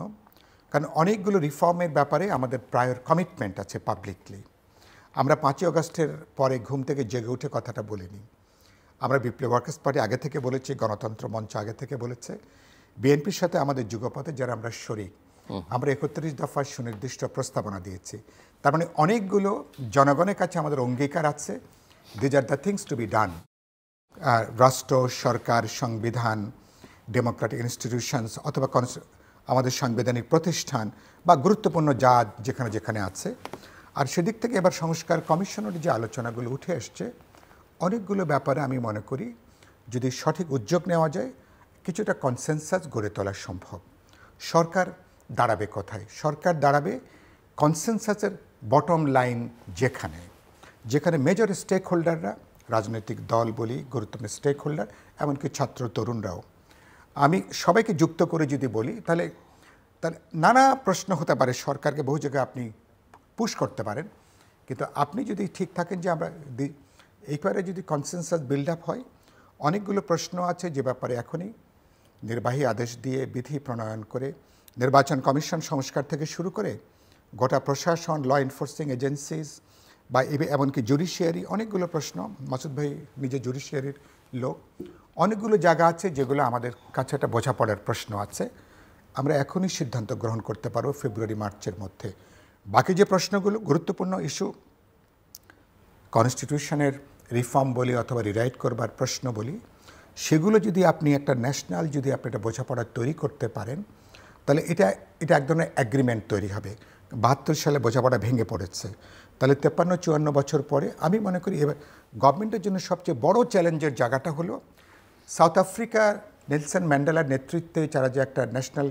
Speaker 2: কারণ অনেকগুলো রিফর্মের ব্যাপারে আমাদের প্রায়র কমিটমেন্ট আছে পাবলিকলি। আমরা 5ই আগস্টের পরে ঘুম থেকে জেগে উঠে কথাটা বলিনি। আমরা বিপ্লবী ওয়ার্কার্স পার্টি আগে থেকে বলেছি, গণতন্ত্র মঞ্চ আগে থেকে বলেছে, বিএনপির সাথে আমাদের যুগপথে যারা আমরা শরিক, আমরা 31 দফার সুনির্দিষ্ট প্রস্তাবনা দিয়েছি। তার মানে অনেকগুলো জনগণের কাছে আমাদের অঙ্গীকার আছে, these are the things to be done. রাষ্ট্র, সরকার, সংবিধান, ডেমোক্রেটিক ইনস্টিটিউশনস অথবা আমাদের সাংবিধানিক প্রতিষ্ঠান বা গুরুত্বপূর্ণ যা যেখানে যেখানে আছে। আর সেদিক থেকে এবার সংস্কার কমিশনের যে আলোচনাগুলো উঠে আসছে, অনেকগুলো ব্যাপারে আমি মনে করি যদি সঠিক উদ্যোগ নেওয়া যায় কিছুটা কনসেনসাস গড়ে তোলা সম্ভব। সরকার দাঁড়াবে কোথায়? সরকার দাঁড়াবে কনসেনসাসের বটম লাইন যেখানে যেখানে মেজর স্টেক হোল্ডাররা, রাজনৈতিক দল বলি, গুরুত্বপূর্ণ স্টেক হোল্ডার, এমনকি ছাত্র তরুণরাও, আমি সবাইকে যুক্ত করে যদি বলি তাহলে নানা প্রশ্ন হতে পারে। সরকারকে বহু জায়গায় আপনি পুশ করতে পারেন, কিন্তু আপনি যদি ঠিক থাকেন যে আমরা এইবারে যদি কনসেনসাস বিল্ড আপ হয়, অনেকগুলো প্রশ্ন আছে যে ব্যাপারে এখনই নির্বাহী আদেশ দিয়ে বিধি প্রণয়ন করে নির্বাচন কমিশন সংস্কার থেকে শুরু করে গোটা প্রশাসন, ল এনফোর্সিং এজেন্সিজ বা এমনকি জুডিশিয়ারি, অনেকগুলো প্রশ্ন, মাসুদ ভাই নিজে জুডিশিয়ারির লোক, অনেকগুলো জায়গা আছে যেগুলো আমাদের কাছে একটা বোঝাপড়ার প্রশ্ন আছে। আমরা এখনই সিদ্ধান্ত গ্রহণ করতে পারবো ফেব্রুয়ারি মার্চের মধ্যে। বাকি যে প্রশ্নগুলো গুরুত্বপূর্ণ ইস্যু, কনস্টিটিউশনের রিফর্ম বলি অথবা রিরাইট করবার প্রশ্ন বলি, সেগুলো যদি আপনি একটা ন্যাশনাল যদি আপনি একটা বোঝাপড়া তৈরি করতে পারেন, তাহলে এটা এক ধরনের অ্যাগ্রিমেন্ট তৈরি হবে। 72 সালে বোঝাপড়া ভেঙে পড়েছে, তাহলে 53-54 বছর পরে আমি মনে করি এবার গভর্নমেন্টের জন্য সবচেয়ে বড় চ্যালেঞ্জের জায়গাটা হলো সাউথ আফ্রিকার নেলসন ম্যান্ডেলার নেতৃত্বে যারা যে একটা ন্যাশনাল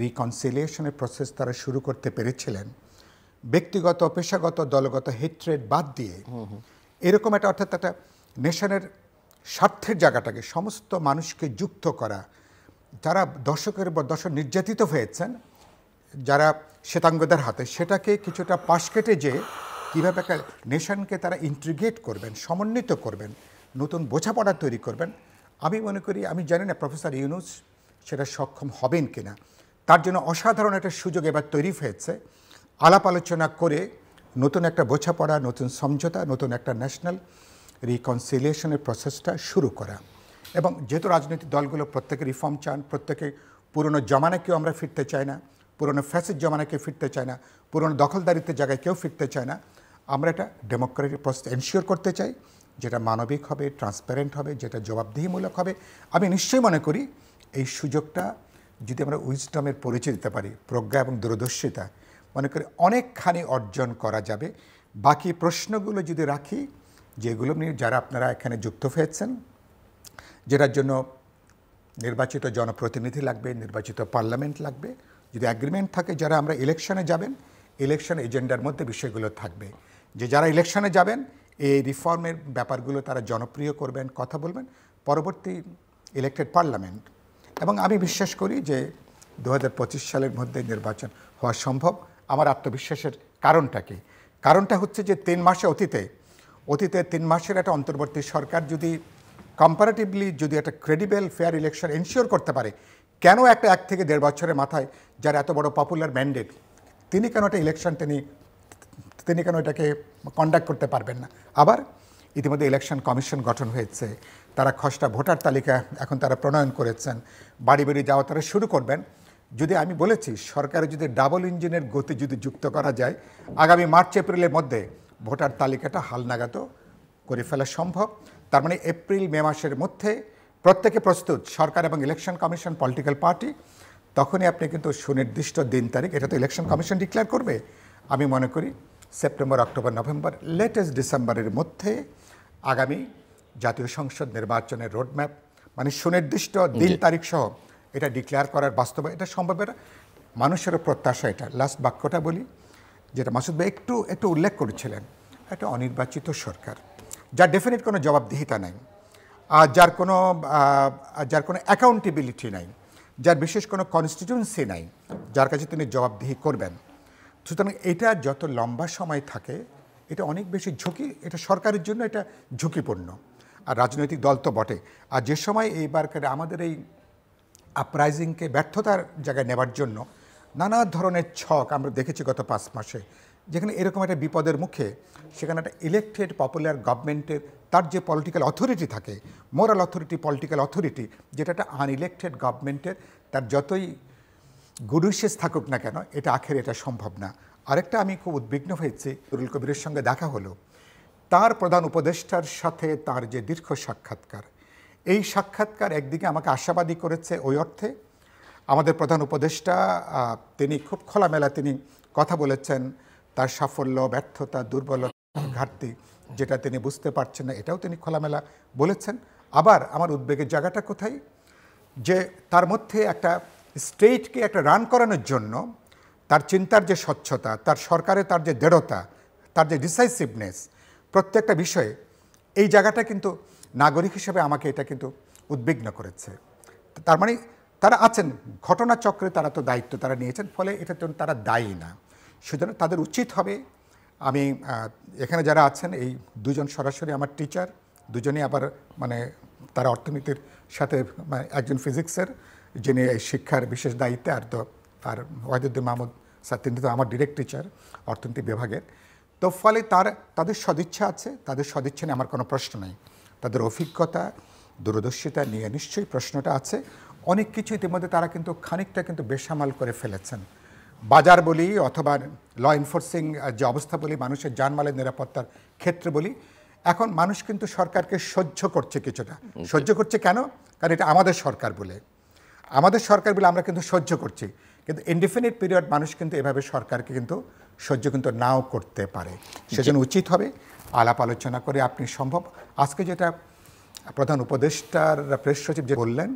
Speaker 2: রিকনসিলিয়েশনের প্রসেস তারা শুরু করতে পেরেছিলেন, ব্যক্তিগত, পেশাগত, দলগত হেট্রেড বাদ দিয়ে এরকম একটা, অর্থাৎ একটা নেশনের স্বার্থের জায়গাটাকে সমস্ত মানুষকে যুক্ত করা, যারা দশকের পর দশক নির্যাতিত হয়েছেন যারা শ্বেতাঙ্গদের হাতে, সেটাকে কিছুটা পাশ কেটে যে কীভাবে একটা নেশনকে তারা ইন্টিগ্রেট করবেন, সমন্বিত করবেন, নতুন বোঝাপড়া তৈরি করবেন, আমি মনে করি, আমি জানি না প্রফেসর ইউনুস সেটা সক্ষম হবেন কিনা। তার জন্য অসাধারণ একটা সুযোগ এবার তৈরি হয়েছে, আলাপ আলোচনা করে নতুন একটা বোঝাপড়া, নতুন সমঝোতা, নতুন একটা ন্যাশনাল রিকনসিলিয়েশনের প্রসেসটা শুরু করা। এবং যেহেতু রাজনৈতিক দলগুলো প্রত্যেকে রিফর্ম চান, প্রত্যেকে পুরনো জমানাকেও আমরা ফিরতে চাই না, পুরনো ফ্যাসিস্ট জমানাকে ফিরতে চাই না, পুরনো দখলদারিত্বের জায়গায় কেউ ফিরতে চায় না। আমরা এটা ডেমোক্রেটিক প্রসেস এনশিওর করতে চাই, যেটা মানবিক হবে, ট্রান্সপারেন্ট হবে, যেটা জবাবদিহিমূলক হবে। আমি নিশ্চয়ই মনে করি এই সুযোগটা যদি আমরা উইজডমের পরিচয় দিতে পারি, প্রজ্ঞা এবং দূরদর্শিতা, মনে করি অনেকখানি অর্জন করা যাবে। বাকি প্রশ্নগুলো যদি রাখি, যেগুলো নিয়ে যারা আপনারা এখানে যুক্ত হয়েছেন, যেটার জন্য নির্বাচিত জনপ্রতিনিধি লাগবে, নির্বাচিত পার্লামেন্ট লাগবে, যদি অ্যাগ্রিমেন্ট থাকে যারা আমরা ইলেকশনে যাবেন, ইলেকশন এজেন্ডার মধ্যে বিষয়গুলো থাকবে, যে যারা ইলেকশনে যাবেন এই রিফর্মের ব্যাপারগুলো তারা জনপ্রিয় করবেন, কথা বলবেন পরবর্তী ইলেক্টেড পার্লামেন্ট। এবং আমি বিশ্বাস করি যে 2025 সালের মধ্যে নির্বাচন হওয়া সম্ভব। আমার আত্মবিশ্বাসের কারণটা কি? কারণটা হচ্ছে যে 3 মাসে অতীতে 3 মাসের একটা অন্তর্বর্তী সরকার যদি কম্পারেটিভলি যদি একটা ক্রেডিবল ফেয়ার ইলেকশন এনশিওর করতে পারে, কেন একটা 1 থেকে 1.5 বছরের মাথায় যার এত বড় পপুলার ম্যান্ডেট, তিনি কেন একটা ইলেকশন তিনি কেন এটাকে কন্ডাক্ট করতে পারবেন না? আবার ইতিমধ্যে ইলেকশন কমিশন গঠন হয়েছে, তারা খসড়া ভোটার তালিকা এখন তারা প্রণয়ন করেছেন, বাড়ি বাড়ি যাওয়া তারা শুরু করবেন। যদি আমি বলেছি সরকারের যদি ডাবল ইঞ্জিনের গতি যদি যুক্ত করা যায়, আগামী মার্চ এপ্রিলের মধ্যে ভোটার তালিকাটা হালনাগাদও করে ফেলা সম্ভব। তার মানে এপ্রিল মে মাসের মধ্যে প্রত্যেকে প্রস্তুত, সরকার এবং ইলেকশন কমিশন, পলিটিক্যাল পার্টি, তখনই আপনি কিন্তু সুনির্দিষ্ট দিন তারিখ, এটা তো ইলেকশন কমিশন ডিক্লেয়ার করবে। আমি মনে করি সেপ্টেম্বর, অক্টোবর, নভেম্বর, লেটেস্ট ডিসেম্বরের মধ্যে আগামী জাতীয় সংসদ নির্বাচনের রোডম্যাপ, মানে সুনির্দিষ্ট দিন তারিখ সহ এটা ডিক্লেয়ার করার বাস্তবে এটা সম্ভব। এটা মানুষেরও প্রত্যাশা। এটা লাস্ট বাক্যটা বলি, যেটা মাসুদ ভাই একটু উল্লেখ করেছিলেন, একটা অনির্বাচিত সরকার যার ডেফিনিট কোনো জবাবদিহিতা নাই, আর যার কোনো অ্যাকাউন্টেবিলিটি নাই, যার বিশেষ কোনো কনস্টিটিউয়েন্সি নাই, যার কাছে তিনি জবাবদিহি করবেন। সুতরাং এটা যত লম্বা সময় থাকে এটা অনেক বেশি ঝুঁকি, এটা সরকারের জন্য এটা ঝুঁকিপূর্ণ, আর রাজনৈতিক দল তো বটে। আর যে সময় এইবারকার আমাদের এই আপরাইজিংকে ব্যর্থতার জায়গায় নেবার জন্য নানা ধরনের ছক আমরা দেখেছি গত 5 মাসে, যেখানে এরকম একটা বিপদের মুখে সেখানে একটা ইলেকটেড পপুলার গভর্নমেন্টের তার যে পলিটিক্যাল অথরিটি থাকে, মোরাল অথরিটি, পলিটিক্যাল অথরিটি, যেটা একটা আনইলেক্টেড গভর্নমেন্টের তার যতই গুড উইশেস থাকুক না কেন, এটা আখেরে এটা সম্ভব না। আরেকটা আমি খুব উদ্বিগ্ন হয়েছি, নুরুল কবিরের সঙ্গে দেখা হলো, তার প্রধান উপদেষ্টার সাথে তার যে দীর্ঘ সাক্ষাৎকার, এই সাক্ষাৎকার একদিকে আমাকে আশাবাদী করেছে ওই অর্থে, আমাদের প্রধান উপদেষ্টা তিনি খুব খোলামেলা তিনি কথা বলেছেন, তার সাফল্য, ব্যর্থতা, দুর্বলতা, ঘাটতি যেটা তিনি বুঝতে পারছেন না এটাও তিনি খোলামেলা বলেছেন। আবার আমার উদ্বেগের জায়গাটা কোথায়, যে তার মধ্যে একটা স্টেটকে একটা রান করানোর জন্য তার চিন্তার যে স্বচ্ছতা, তার সরকারে তার যে দৃঢ়তা, তার যে ডিসাইসিভনেস প্রত্যেকটা বিষয়ে, এই জায়গাটা কিন্তু নাগরিক হিসেবে আমাকে এটা কিন্তু উদ্বিগ্ন করেছে। তার মানে তারা আছেন ঘটনাচক্রে, তারা তো দায়িত্ব তারা নিয়েছেন, ফলে এটার জন্য তারা দায়ী না। সুতরাং তাদের উচিত হবে, আমি এখানে যারা আছেন এই 2 জন সরাসরি আমার টিচার, দুজনেই আবার মানে তারা অর্থনীতির সাথে, একজন ফিজিক্সের যিনি এই শিক্ষার বিশেষ দায়িত্বে, আর ওয়াহিদুদ্দিন মাহমুদ স্যার তিনি তো আমার ডিরেক্ট টিচার অর্থনীতি বিভাগের। তো ফলে তাদের সদিচ্ছা আছে, তাদের সদিচ্ছা নিয়ে আমার কোনো প্রশ্ন নেই, তাদের অভিজ্ঞতা, দূরদর্শিতা নিয়ে নিশ্চয়ই প্রশ্নটা আছে। অনেক কিছু ইতিমধ্যে তারা কিন্তু খানিকটা কিন্তু বেসামাল করে ফেলেছেন। বাজার বলি অথবা ল এনফোর্সিং যে অবস্থা বলি, মানুষের জানমালের নিরাপত্তার ক্ষেত্রে বলি, এখন মানুষ কিন্তু সরকারকে সহ্য করছে কিছুটা। সহ্য করছে কেন? কারণ এটা আমাদের সরকার বলে আমরা কিন্তু সহ্য করছি, কিন্তু ইনডিফিনিট পিরিয়ড মানুষ কিন্তু এভাবে সরকারকে কিন্তু সহ্য কিন্তু নাও করতে পারে। সেজন্য উচিত হবে আলাপ আলোচনা করে আপনি সম্ভব, আজকে যেটা প্রধান উপদেষ্টার প্রেস সচিব যে বললেন,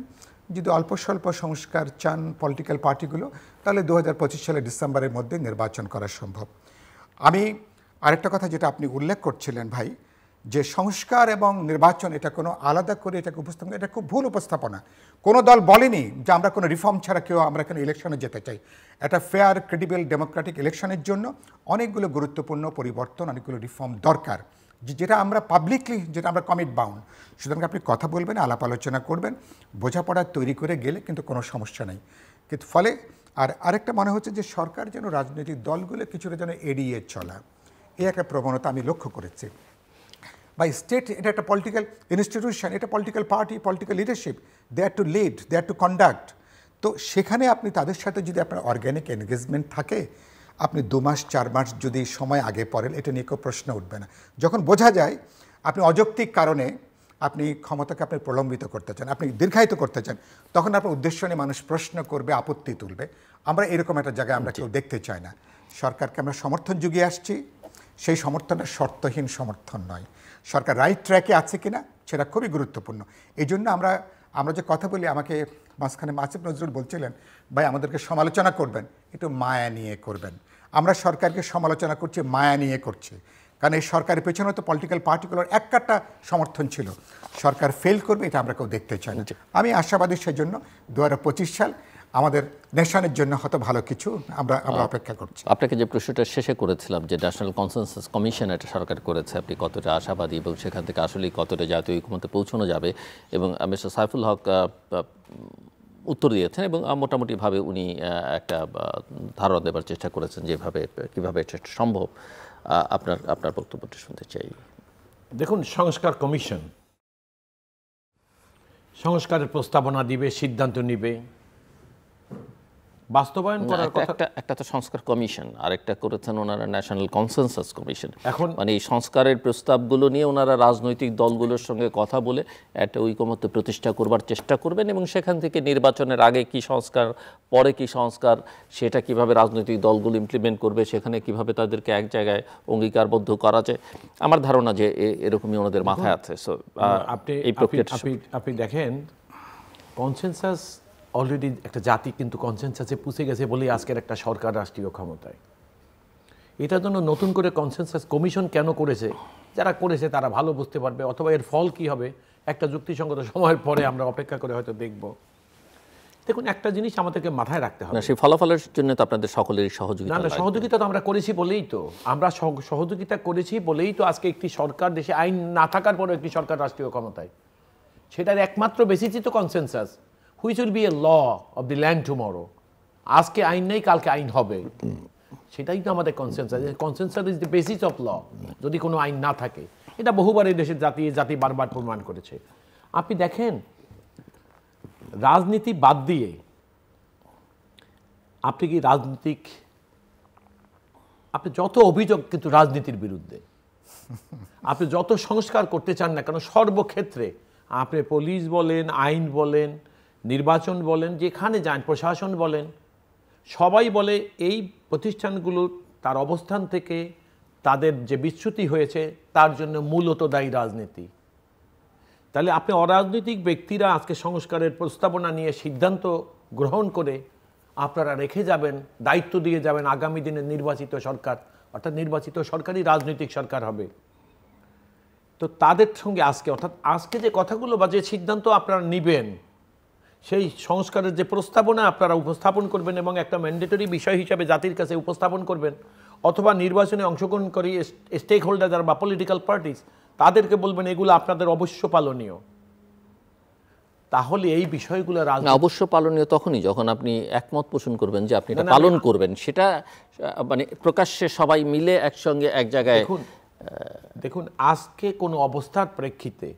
Speaker 2: যদি অল্প স্বল্প সংস্কার চান পলিটিক্যাল পার্টিগুলো, তাহলে 2025 সালের ডিসেম্বরের মধ্যে নির্বাচন করা সম্ভব। আমি আরেকটা কথা যেটা আপনি উল্লেখ করছিলেন ভাই, যে সংস্কার এবং নির্বাচন এটা কোনো আলাদা করে এটাকে উপস্থাপন, এটা খুব ভুল উপস্থাপনা। কোনো দল বলেনি যে আমরা কোনো রিফর্ম ছাড়া আমরা এখানে ইলেকশনে যেতে চাই। একটা ফেয়ার, ক্রেডিবল, ডেমোক্রেটিক ইলেকশনের জন্য অনেকগুলো গুরুত্বপূর্ণ পরিবর্তন, অনেকগুলো রিফর্ম দরকার, যেটা আমরা পাবলিকলি, যেটা আমরা কমিট বাউন্ড। সুতরাং আপনি কথা বলবেন, আলাপ আলোচনা করবেন, বোঝাপড়া তৈরি করে গেলে কিন্তু কোনো সমস্যা নেই। কিন্তু ফলে আরেকটা মনে হচ্ছে যে সরকার যেন রাজনৈতিক দলগুলো কিছুটা যেন এড়িয়ে চলা, এই একটা প্রবণতা আমি লক্ষ্য করেছি। বা স্টেট এটা একটা পলিটিক্যাল ইনস্টিটিউশন, এটা political party, political leadership, they are to lead, they are to conduct. তো সেখানে আপনি তাদের সাথে যদি আপনার অর্গ্যানিক এনগেজমেন্ট থাকে, আপনি 2 মাস 4 মাস যদি সময় আগে পড়েন, এটা নিয়ে কেউ প্রশ্ন উঠবে না। যখন বোঝা যায় আপনি অযৌক্তিক কারণে আপনি ক্ষমতাকে আপনি প্রলম্বিত করতে চান, আপনি দীর্ঘায়িত করতে চান, তখন আপনার উদ্দেশ্য নিয়ে মানুষ প্রশ্ন করবে, আপত্তি তুলবে। আমরা এরকম একটা জায়গায় আমরা কেউ দেখতে চাই না। সরকারকে আমরা সমর্থন যুগিয়ে আসছি, সেই সমর্থনের শর্তহীন সমর্থন নয়। সরকার রাইট ট্র্যাকে আছে কিনা সেটা খুবই গুরুত্বপূর্ণ। এই জন্য আমরা যে কথা বলি, আমাকে মাঝখানে আসিফ নজরুল বলছিলেন, ভাই আমাদেরকে সমালোচনা করবেন, একটু মায়া নিয়ে করবেন। আমরা সরকারকে সমালোচনা করছি, মায়া নিয়ে করছি, কারণ এই সরকারের পেছনে তো পলিটিক্যাল পার্টিগুলোর একটা সমর্থন ছিল। সরকার ফেল করবে এটা আমরা কেউ দেখতে চাই না। আমি আশাবাদী সেজন্য 2025 সাল আমাদের নেশনের জন্য হয়তো ভালো কিছু আমরা অপেক্ষা করছি।
Speaker 1: আপনাকে যে প্রশ্নটা শেষে করেছিলাম যে ন্যাশনাল কনসেনসাস কমিশন এটা সরকার করেছে, আপনি কতটা আশাবাদী এবং সেখান থেকে আসলে কতটা জাতীয় ঐক্যমত্যে পৌঁছানো যাবে, এবং মিস্টার সাইফুল হক উত্তর দিয়েছেন এবং মোটামুটিভাবে উনি একটা ধারণা দেবার চেষ্টা করেছেন যেভাবে কীভাবে এটা সম্ভব। আপনার বক্তব্যটা শুনতে চাই।
Speaker 3: দেখুন, সংস্কার কমিশন সংস্কারের প্রস্তাবনা দিবে, সিদ্ধান্ত নিবে, বাস্তবায়ন করার কথা।
Speaker 1: একটা তো সংস্কার কমিশন, আরেকটা করেছেন ওনারা ন্যাশনাল কনসেনসাস কমিশন।
Speaker 3: এখন
Speaker 1: মানে এই সংস্কারের প্রস্তাবগুলো নিয়ে ওনারা রাজনৈতিক দলগুলোর সঙ্গে কথা বলে একটা ঐকমত্য প্রতিষ্ঠা করবার চেষ্টা করবেন, এবং সেখান থেকে নির্বাচনের আগে কি সংস্কার, পরে কি সংস্কার, সেটা কিভাবে রাজনৈতিক দলগুলো ইমপ্লিমেন্ট করবে, সেখানে কিভাবে তাদেরকে এক জায়গায় অঙ্গীকারবদ্ধ করা যায়। আমার ধারণা যে এরকমই ওনাদের মাথায় আছে। সো
Speaker 3: আপনি দেখেন, কনসেনসাস অলরেডি একটা জাতি কিন্তু কনসেনসাসে পুষে গেছে বলেই আজকের একটা সরকার রাষ্ট্রীয় ক্ষমতায়। এটার জন্য নতুন করে কনসেনসাস কমিশন কেন করেছে, যারা করেছে তারা ভালো বুঝতে পারবে, অথবা এর ফল কি হবে একটা যুক্তিসঙ্গত সময়ের পরে আমরা অপেক্ষা করে হয়তো দেখব। দেখুন, একটা জিনিস আমাদেরকে মাথায় রাখতে হবে,
Speaker 1: সেই ফলাফলের জন্য তো আপনাদের সকলেরই সহযোগিতা।
Speaker 3: না, সহযোগিতা তো আমরা করেছি বলেই তো, আমরা সহযোগিতা করেছি বলেই তো আজকে একটি সরকার, দেশে আইন না থাকার পরেও একটি সরকার রাষ্ট্রীয় ক্ষমতায়। সেটার একমাত্র বেসিসই তো consensus, which will be a law of the land tomorrow. আজকে আইন নেই, কালকে আইন হবে, সেটাই তো আমাদের consensus. Consensus is the basis of law. যদি কোনো আইন না থাকে, এটা বহুবার এই দেশের জাতি বারবার প্রমাণ করেছে। আপনি দেখেন, রাজনীতি বাদ দিয়ে আপনি কি আপনি যত অভিযোগ কিন্তু রাজনীতির বিরুদ্ধে, আপনি যত সংস্কার করতে চান না কেন, সর্বক্ষেত্রে আপনি পুলিশ বলেন, আইন বলেন, নির্বাচন বলেন, যেখানে যান, প্রশাসন বলেন, সবাই বলে এই প্রতিষ্ঠানগুলো তার অবস্থান থেকে তাদের যে বিচ্যুতি হয়েছে তার জন্য মূলত দায়ী রাজনীতি। তাহলে আপনি অরাজনৈতিক ব্যক্তিরা আজকে সংস্কারের প্রস্তাবনা নিয়ে সিদ্ধান্ত গ্রহণ করে আপনারা রেখে যাবেন, দায়িত্ব দিয়ে যাবেন আগামী দিনে নির্বাচিত সরকার, অর্থাৎ নির্বাচিত সরকারই রাজনৈতিক সরকার হবে। তো তাদের সঙ্গে আজকে যে কথাগুলো বা যে সিদ্ধান্ত আপনারা নেবেন, সেই সংস্কারের যে প্রস্তাবনা আপনারা উপস্থাপন করবেন এবং একটা ম্যান্ডেটরি বিষয় হিসাবে জাতির কাছে উপস্থাপন করবেন, অথবা নির্বাচনে অংশগ্রহণকারী স্টেক হোল্ডার বা পলিটিক্যাল পার্টিস তাদেরকে বলবেন এগুলো আপনাদের অবশ্য পালনীয়। তাহলে এই বিষয়গুলো
Speaker 1: অবশ্য পালনীয় তখনই যখন আপনি একমত পোষণ করবেন যে আপনি এটা পালন করবেন, সেটা মানে প্রকাশ্যে সবাই মিলে একসঙ্গে এক জায়গায়।
Speaker 3: দেখুন, আজকে কোনো অবস্থার প্রেক্ষিতে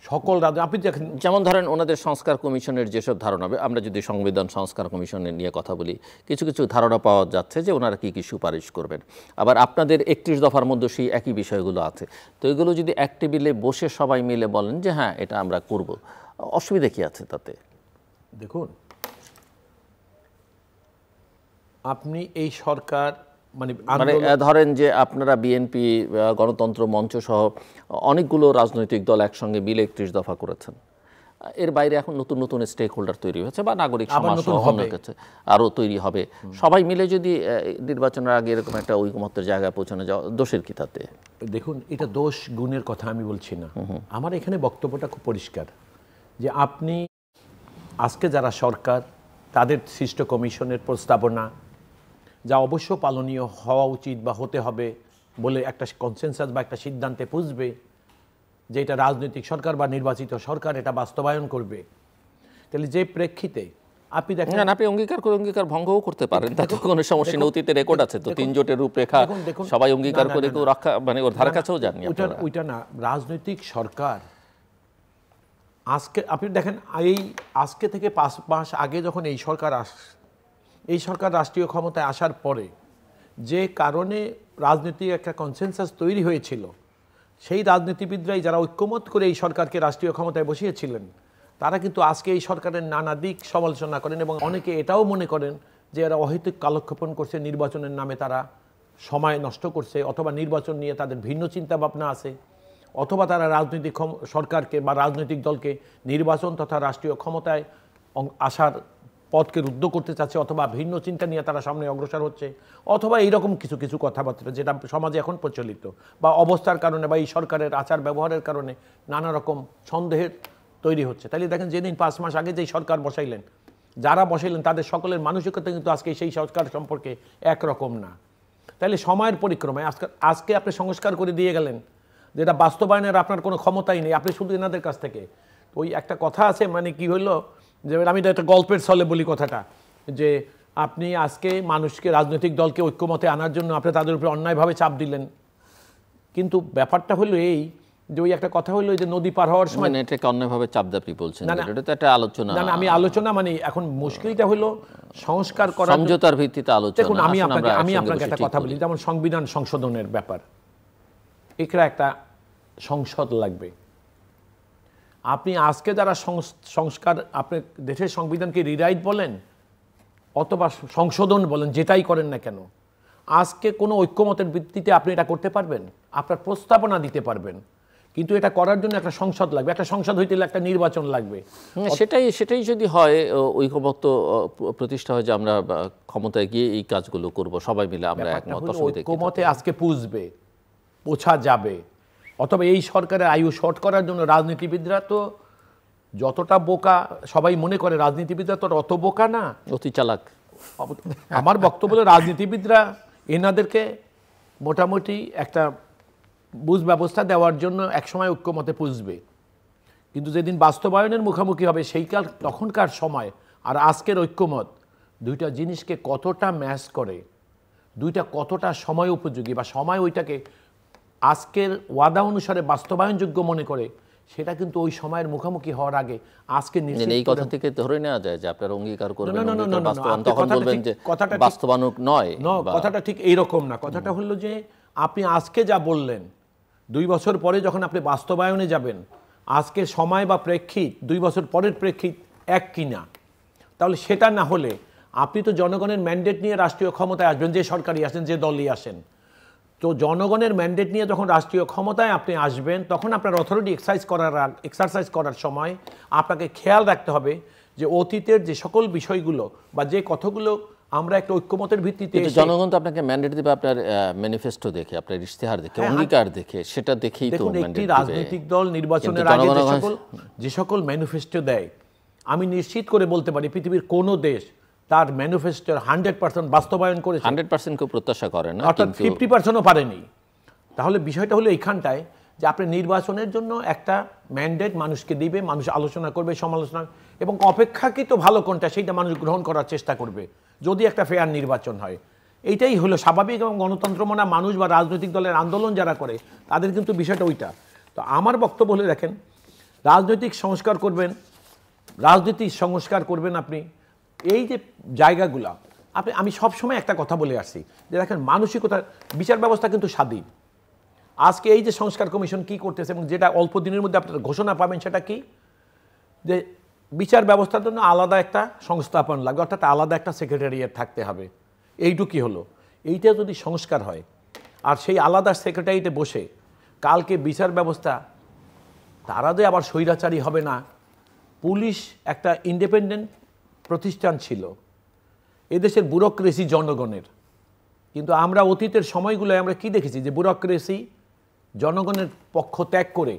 Speaker 3: সকল আপনি দেখেন,
Speaker 1: যেমন ধরেন ওনাদের সংস্কার কমিশনের যেসব ধারণা, আমরা যদি সংবিধান সংস্কার কমিশনের নিয়ে কথা বলি, কিছু কিছু ধারণা পাওয়া যাচ্ছে যে ওনারা কী কী সুপারিশ করবেন। আবার আপনাদের 31 দফার মধ্যে সেই একই বিষয়গুলো আছে। তো এগুলো যদি এক টেবিলে বসে সবাই মিলে বলেন যে হ্যাঁ এটা আমরা করব, অসুবিধা কি আছে তাতে?
Speaker 3: দেখুন, আপনি এই সরকার মানে
Speaker 1: ধরেন যে আপনারা বিএনপি, গণতন্ত্র মঞ্চ সহ অনেকগুলো রাজনৈতিক দল একসঙ্গে মিলে 31 দফা করেছেন। এর বাইরে এখন নতুন নতুন স্টেক হোল্ডার তৈরি হয়েছে বা নাগরিক সমাজ আরও তৈরি হবে। সবাই মিলে যদি নির্বাচনের আগে এরকম একটা ঐকমত্যের জায়গায় পৌঁছানো যাওয়া, দোষের কি তাতে?
Speaker 3: দেখুন, এটা দোষ গুণের কথা আমি বলছি না, আমার এখানে বক্তব্যটা খুব পরিষ্কার যে আপনি আজকে যারা সরকার, তাদের সৃষ্ট কমিশনের প্রস্তাবনা যা অবশ্য পালনীয় হওয়া উচিত বা হতে হবে বলে একটা কনসেনসাস বা একটা সিদ্ধান্তে পুষবে যে এটা রাজনৈতিক সরকার বা নির্বাচিত সরকার এটা বাস্তবায়ন করবে, তাহলে যে প্রেক্ষিতে আপনি দেখেন
Speaker 1: না, আপনি অঙ্গীকার করে অঙ্গীকার ভঙ্গও করতে পারেন, তাতে কোনো সমস্যা নেই। অতীতে রেকর্ড আছে তো, 3 জোটের রূপরেখা সবাই অঙ্গীকার করে কেউ রক্ষা মানে ওর ধারে কাছেও যাননি আপনারা।
Speaker 3: ওইটা না, রাজনৈতিক সরকার আজকে আপনি দেখেন আজকে থেকে 5 মাস আগে যখন এই সরকার রাষ্ট্রীয় ক্ষমতায় আসার পরে যে কারণে রাজনীতি একটা কনসেনসাস তৈরি হয়েছিল, সেই রাজনীতিবিদরাই যারা ঐক্যমত করে এই সরকারকে রাষ্ট্রীয় ক্ষমতায় বসিয়েছিলেন, তারা কিন্তু আজকে এই সরকারের নানা দিক সমালোচনা করেন এবং অনেকে এটাও মনে করেন যে এরা অহেতুক কালক্ষেপণ করছে, নির্বাচনের নামে তারা সময় নষ্ট করছে, অথবা নির্বাচন নিয়ে তাদের ভিন্ন চিন্তা ভাবনা আছে, অথবা তারা রাজনৈতিক সরকারকে বা রাজনৈতিক দলকে নির্বাচন তথা রাষ্ট্রীয় ক্ষমতায় আসার পথকে রুদ্ধ করতে চাচ্ছে, অথবা ভিন্ন চিন্তা নিয়ে তারা সামনে অগ্রসর হচ্ছে, অথবা এইরকম কিছু কিছু কথাবার্তা যেটা সমাজে এখন প্রচলিত বা অবস্থার কারণে বা এই সরকারের আচার ব্যবহারের কারণে নানা রকম সন্দেহের তৈরি হচ্ছে। তাহলে দেখেন যেদিন 5 মাস আগে যেই সরকার বসাইলেন, যারা বসাইলেন তাদের সকলের মানসিকতা কিন্তু আজকে সেই সংস্কার সম্পর্কে একরকম না। তাহলে সময়ের পরিক্রমায় আজকে আপনি সংস্কার করে দিয়ে গেলেন, যেটা বাস্তবায়নের আপনার কোনো ক্ষমতাই নেই, আপনি শুধু এনাদের কাছ থেকে। ওই একটা কথা আছে, মানে কি হইলো, যে আমি একটা গল্পের ছলে বলি কথাটা, যে আপনি আজকে মানুষকে রাজনৈতিক দলকে ঐক্যমতে আনার জন্য আপনি তাদের উপরে অন্যায়ভাবে চাপ দিলেন, কিন্তু ব্যাপারটা হলো এই যে ওই একটা কথা হলো যে নদী পার হওয়ার সময়
Speaker 1: এটাকে অন্যভাবে চাপদাপি বলছেন, এটা তো একটা আলোচনা।
Speaker 3: না, আমি আলোচনা মানে এখন মুশকিলটা হলো সংস্কার করার
Speaker 1: সমঝোতার ভিত্তিতে আলোচনা।
Speaker 3: দেখুন, আমি আপনাকে একটা কথা বলি, যেমন সংবিধান সংশোধনের ব্যাপার, এখানে একটা সংসদ লাগবে। আপনি আজকে যারা সংস্কার, আপনি দেশের সংবিধানকে রিরাইট বলেন অথবা সংশোধন বলেন, যেটাই করেন না কেন, আজকে কোনো ঐক্যমতের ভিত্তিতে আপনি এটা করতে পারবেন, আপনার প্রস্তাবনা দিতে পারবেন, কিন্তু এটা করার জন্য একটা সংসদ লাগবে, একটা সংসদ হইতে একটা নির্বাচন লাগবে।
Speaker 1: সেটাই যদি হয় ঐক্যমত্য প্রতিষ্ঠা হয় যে আমরা ক্ষমতায় গিয়ে এই কাজগুলো করব সবাই মিলে, আমরা একমত।
Speaker 3: ঐক্যমতে আজকে পুষবে, পোছা যাবে, অথবা এই সরকারের আয়ু শর্ট করার জন্য রাজনীতিবিদরা তো যতটা বোকা সবাই মনে করে, রাজনীতিবিদরা তো অত বোকা না,
Speaker 1: অতি চালাক।
Speaker 3: আমার বক্তব্য হলো রাজনীতিবিদরা এনাদেরকে মোটামুটি একটা বুঝ ব্যবস্থা দেওয়ার জন্য একসময় ঐক্যমতে পুষবে, কিন্তু যেদিন বাস্তবায়নের মুখোমুখি হবে সেইকাল তখনকার সময় আর আজকের ঐক্যমত দুইটা জিনিসকে কতটা ম্যাচ করে, দুইটা কতটা সময় উপযোগী বা সময় ওইটাকে আজকের ওয়াদা অনুসারে বাস্তবায়নযোগ্য মনে করে, সেটা কিন্তু ওই সময়ের মুখোমুখি হওয়ার আগে আজকে
Speaker 1: এই কথা থেকে ধরে নেওয়া যায় যে আপনারা অঙ্গীকার করবেন, তখন বলবেন যে বাস্তবায়ন নয়।
Speaker 3: কথাটা ঠিক এইরকম না। কথাটা হলো যে আপনি আজকে যা বললেন, 2 বছর পরে যখন আপনি বাস্তবায়নে যাবেন, আজকে সময় বা প্রেক্ষিত 2 বছর পরের প্রেক্ষিত এক কিনা, তাহলে সেটা না হলে আপনি তো জনগণের ম্যান্ডেট নিয়ে রাষ্ট্রীয় ক্ষমতায় আসবেন, যে সরকারই আসেন, যে দলই আসেন, তো জনগণের ম্যান্ডেট নিয়ে যখন রাষ্ট্রীয় ক্ষমতায় আপনি আসবেন, তখন আপনার অথরিটি এক্সারসাইজ করার সময় আপনাকে খেয়াল রাখতে হবে যে অতীতের যে সকল বিষয়গুলো বা যে কথাগুলো আমরা একটা ঐক্যমতের ভিত্তিতে,
Speaker 1: জনগণ তো আপনাকে ম্যান্ডেট দেবে আপনার ম্যানিফেস্টো দেখে, আপনার ইশতেহার দেখে, অঙ্গীকার দেখে, সেটা দেখেই তো
Speaker 3: একটি রাজনৈতিক দল নির্বাচনের আগে যে সকল ম্যানিফেস্টো দেয়, আমি নিশ্চিত করে বলতে পারি পৃথিবীর কোনো দেশ তার ম্যানিফেস্টোর 100% বাস্তবায়ন করেছে।
Speaker 1: 100% কেউ প্রত্যাশা করে না,
Speaker 3: অর্থাৎ 50%ও পারেনি। তাহলে বিষয়টা হলো এইখানটায় যে আপনি নির্বাচনের জন্য একটা ম্যান্ডেট মানুষকে দিবে, মানুষ আলোচনা করবে, সমালোচনা, এবং অপেক্ষাকৃত ভালো কোনটা সেইটা মানুষ গ্রহণ করার চেষ্টা করবে যদি একটা ফেয়ার নির্বাচন হয়। এইটাই হলো স্বাভাবিক, এবং গণতন্ত্র মনা মানুষ বা রাজনৈতিক দলের আন্দোলন যারা করে তাদের কিন্তু বিষয়টা ওইটা। তো আমার বক্তব্য হলে দেখেন, রাজনৈতিক সংস্কার করবেন আপনি এই যে জায়গাগুলা, আমি সবসময় একটা কথা বলে আসছি যে দেখেন, মানসিকতা, বিচার ব্যবস্থা কিন্তু স্বাধীন। আজকে এই যে সংস্কার কমিশন কি করতেছে এবং যেটা অল্প দিনের মধ্যে আপনারা ঘোষণা পাবেন, সেটা কি, যে বিচার ব্যবস্থার জন্য আলাদা একটা সংস্থাপন লাগবে, অর্থাৎ আলাদা একটা সেক্রেটারিয়েট থাকতে হবে। এইটুকুই হলো। এইটা যদি সংস্কার হয় আর সেই আলাদা সেক্রেটারিয়েটে বসে কালকে বিচার ব্যবস্থা, তারা যে আবার স্বৈরাচারী হবে না। পুলিশ একটা ইন্ডিপেন্ডেন্ট প্রতিষ্ঠান ছিল, এদেশের ব্যুরোক্রেসি জনগণের, কিন্তু আমরা অতীতের সময়গুলোয় আমরা কি দেখেছি যে ব্যুরোক্রেসি জনগণের পক্ষ ত্যাগ করে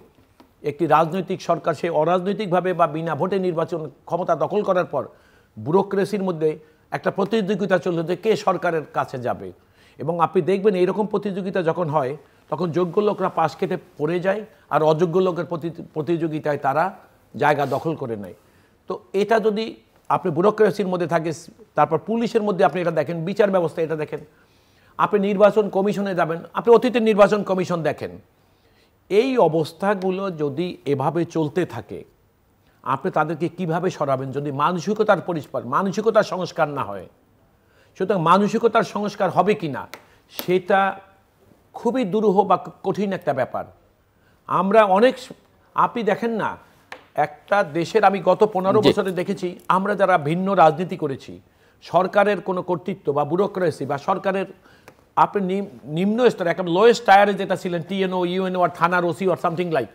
Speaker 3: একটি রাজনৈতিক সরকার সে অরাজনৈতিকভাবে বা বিনা ভোটে নির্বাচন ক্ষমতা দখল করার পর ব্যুরোক্রেসির মধ্যে একটা প্রতিযোগিতা চলছে যে কে সরকারের কাছে যাবে। এবং আপনি দেখবেন এইরকম প্রতিযোগিতা যখন হয় তখন যোগ্য লোকরা পাশ কেটে পড়ে যায় আর অযোগ্য লোকের প্রতিযোগিতায় তারা জায়গা দখল করে নেয়। তো এটা যদি আপনি ব্যুরোক্রেসির মধ্যে থাকে, তারপর পুলিশের মধ্যে আপনি এটা দেখেন, বিচার ব্যবস্থা এটা দেখেন, আপনি নির্বাচন কমিশনে যাবেন, আপনি অতীতের নির্বাচন কমিশন দেখেন। এই অবস্থাগুলো যদি এভাবে চলতে থাকে, আপনি তাদেরকে কিভাবে সরাবেন যদি মানসিকতার সংস্কার না হয়? সুতরাং মানসিকতার সংস্কার হবে কি না সেটা খুবই দুরূহ বা কঠিন একটা ব্যাপার। আমরা আপনি দেখেন না, একটা দেশের, আমি গত 15 বছরে দেখেছি, আমরা যারা ভিন্ন রাজনীতি করেছি, সরকারের কোনো কর্তৃত্ব বা ব্যুরোক্রেসি বা সরকারের আপনি নিম্ন স্তরে, একটা লোয়েস্ট টায়ারে যেটা ছিলেন, টিএনও, ইউএনও আর থানার ওসি আর সামথিং লাইক,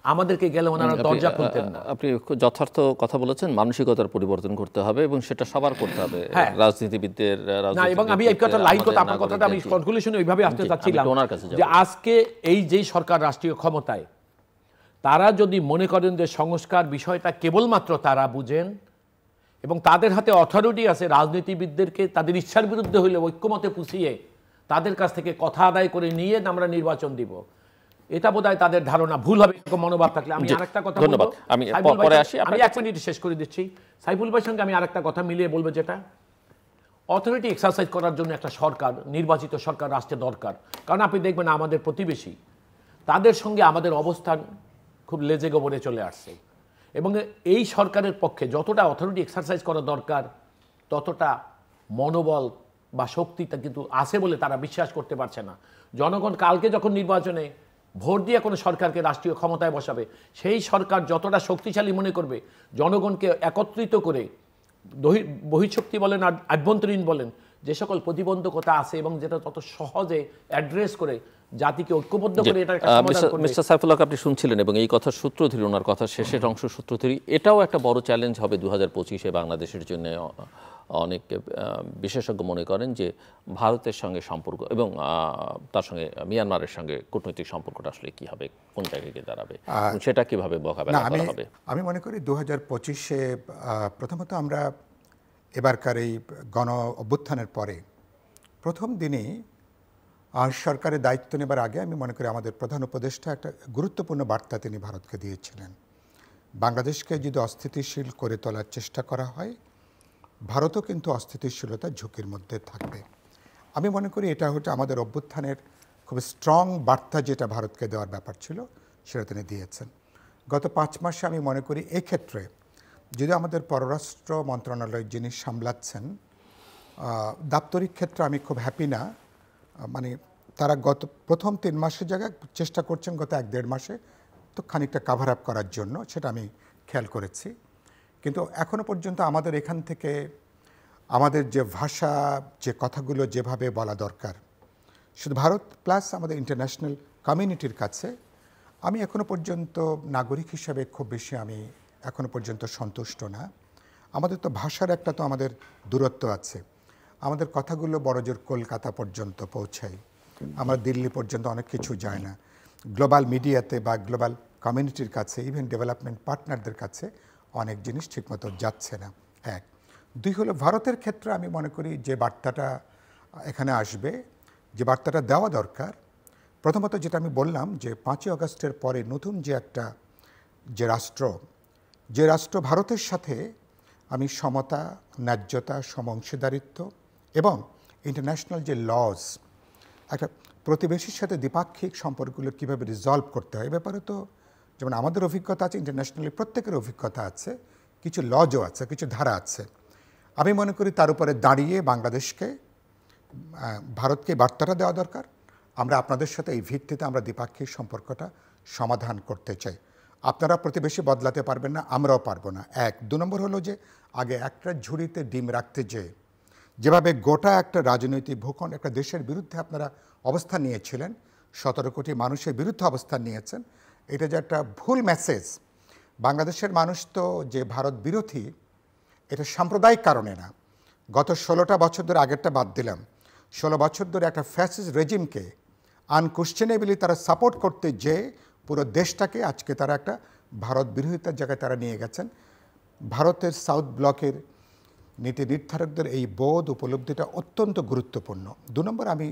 Speaker 3: আমাদেরকে গেলে ওনারা দরজা খুলতেন না।
Speaker 1: আপনি যথার্থ কথা বলেছেন, মানসিকতার পরিবর্তন করতে হবে এবং সেটা সবার করতে হবে, রাজনীতিবিদদের।
Speaker 3: না, এবং আমি এই কথা লাইন কথা, আপনার কথাটা আমি কনক্লুশনে ওইভাবে আসতে চাচ্ছিলাম যে আজকে এই যে সরকার রাষ্ট্রীয় ক্ষমতায়, তারা যদি মনে করেন যে সংস্কার বিষয়টা কেবলমাত্র তারা বুঝেন এবং তাদের হাতে অথরিটি আছে রাজনীতিবিদদেরকে তাদের ইচ্ছার বিরুদ্ধে হইলে ঐক্যমতে পুষিয়ে তাদের কাছ থেকে কথা আদায় করে নিয়ে আমরা নির্বাচন দিব, এটা বোধহয় তাদের ধারণা ভুল হবে এরকম মনোভাব থাকলে। আমি আরেকটা কথা বলবো, আমি 1 মিনিট শেষ করে দিচ্ছি। সাইফুল ভাইয়ের সঙ্গে আমি আরেকটা কথা মিলিয়ে বলবো, যেটা অথরিটি এক্সারসাইজ করার জন্য একটা সরকার, নির্বাচিত সরকার রাষ্ট্রে দরকার। কারণ আপনি দেখবেন আমাদের প্রতিবেশী, তাদের সঙ্গে আমাদের অবস্থান খুব লেজে গোবরে চলে আসছে, এবং এই সরকারের পক্ষে যতটা অথরিটি এক্সারসাইজ করা দরকার ততটা মনোবল বা শক্তিটা কিন্তু আছে বলে তারা বিশ্বাস করতে পারছে না। জনগণ কালকে যখন নির্বাচনে ভোট দিয়ে কোনো সরকারকে রাষ্ট্রীয় ক্ষমতায় বসাবে, সেই সরকার যতটা শক্তিশালী মনে করবে, জনগণকে একত্রিত করে বহিঃশক্তি বলেন আর আভ্যন্তরীণ বলেন যে সকল প্রতিবন্ধকতা আছে, এবং যেটা তত সহজে অ্যাড্রেস করে জাতিকে ঐক্যবদ্ধ করে এটা একটা সমাধান করবে।
Speaker 1: মিস্টার সাইফুল হক, আপনি শুনছিলেন এবং এই কথার সূত্র ধরে, ওনার কথা শেষের অংশ সূত্র ধরে, এটাও একটা বড় চ্যালেঞ্জ হবে 2025-এ বাংলাদেশের জন্য। অনেক বিশেষজ্ঞ মনে করেন যে ভারতের সঙ্গে সম্পর্ক এবং তার সঙ্গে মিয়ানমারের সঙ্গে কূটনৈতিক সম্পর্কটা আসলে কি হবে, কোন জায়গায় গিয়ে দাঁড়াবে, সেটা কিভাবে মোকাবেলা করা হবে?
Speaker 2: আমি মনে করি 2025-এ প্রথমত আমরা এবারকার এই গণ অভ্যুত্থানের পরে প্রথম দিনই সরকারের দায়িত্ব নেবার আগে আমি মনে করি আমাদের প্রধান উপদেষ্টা একটা গুরুত্বপূর্ণ বার্তা তিনি ভারতকে দিয়েছিলেন। বাংলাদেশকে যদি অস্থিতিশীল করে তোলার চেষ্টা করা হয়, ভারতও কিন্তু অস্থিতিশীলতা ঝুঁকির মধ্যে থাকবে। আমি মনে করি এটা হচ্ছে আমাদের অভ্যুত্থানের খুব স্ট্রং বার্তা, যেটা ভারতকে দেওয়ার ব্যাপার ছিল সেটা তিনি দিয়েছেন। গত 5 মাসে আমি মনে করি এক্ষেত্রে যদি আমাদের পররাষ্ট্র মন্ত্রণালয় যিনি সামলাচ্ছেন, দাপ্তরিক ক্ষেত্রে আমি খুব হ্যাপি না। মানে তারা গত প্রথম 3 মাসের জায়গায় চেষ্টা করছেন গত 1-1.5 মাসে তো খানিকটা কাভার আপ করার জন্য, সেটা আমি খেয়াল করেছি। কিন্তু এখনও পর্যন্ত আমাদের এখান থেকে আমাদের যে ভাষা, যে কথাগুলো যেভাবে বলা দরকার, শুধু ভারত প্লাস আমাদের ইন্টারন্যাশনাল কমিউনিটির কাছে আমি এখনও পর্যন্ত নাগরিক হিসাবে খুব বেশি আমি এখনও পর্যন্ত সন্তুষ্ট না। আমাদের তো ভাষার একটা তো আমাদের দূরত্ব আছে, আমাদের কথাগুলো বড়জোর কলকাতা পর্যন্ত পৌঁছায়, আমরা দিল্লি পর্যন্ত অনেক কিছু যায় না। গ্লোবাল মিডিয়াতে বা গ্লোবাল কমিউনিটির কাছে, ইভেন ডেভেলপমেন্ট পার্টনারদের কাছে অনেক জিনিস ঠিকমতো যাচ্ছে না। 1, 2 হলো ভারতের ক্ষেত্রে আমি মনে করি যে বার্তাটা এখানে আসবে, যে বার্তাটা দেওয়া দরকার, প্রথমত যেটা আমি বললাম যে 5ই আগস্টের পরে নতুন যে একটা যে রাষ্ট্র ভারতের সাথে আমি সমতা, ন্যায্যতা, সমঅংশীদারিত্ব এবং ইন্টারন্যাশনাল যে লজ, একটা প্রতিবেশীর সাথে দ্বিপাক্ষিক সম্পর্কগুলো কীভাবে রিজলভ করতে হয়, ব্যাপারে তো যেমন আমাদের অভিজ্ঞতা আছে, ইন্টারন্যাশনালি প্রত্যেকের অভিজ্ঞতা আছে, কিছু লজও আছে, কিছু ধারা আছে। আমি মনে করি তার উপরে দাঁড়িয়ে বাংলাদেশকে, ভারতকে বার্তাটা দেওয়া দরকার, আমরা আপনাদের সাথে এই ভিত্তিতে আমরা দ্বিপাক্ষিক সম্পর্কটা সমাধান করতে চাই। আপনারা প্রতিবেশী বদলাতে পারবেন না, আমরাও পারবো না। 1, 2 নম্বর হলো যে আগে একটা ঝুড়িতে ডিম রাখতে যেভাবে গোটা একটা রাজনৈতিক ভূখণ্ড একটা দেশের বিরুদ্ধে আপনারা অবস্থান নিয়েছিলেন, 17 কোটি মানুষের বিরুদ্ধে অবস্থান নিয়েছেন, এটা যে একটা ভুল মেসেজ। বাংলাদেশের মানুষ তো যে ভারত বিরোধী, এটা সাম্প্রদায়িক কারণে না। গত 16টা বছর ধরে, আগেরটা বাদ দিলাম, 16 বছর ধরে একটা ফ্যাসিস্ট রেজিমকে আনকোশ্চেনেবলি তারা সাপোর্ট করতে পুরো দেশটাকে আজকে তারা একটা ভারত বিরোধিতার জায়গায় তারা নিয়ে গেছেন। ভারতের সাউথ ব্লকের নীতি নির্ধারকদের এই বোধ উপলব্ধিটা অত্যন্ত গুরুত্বপূর্ণ। 2 নম্বর আমি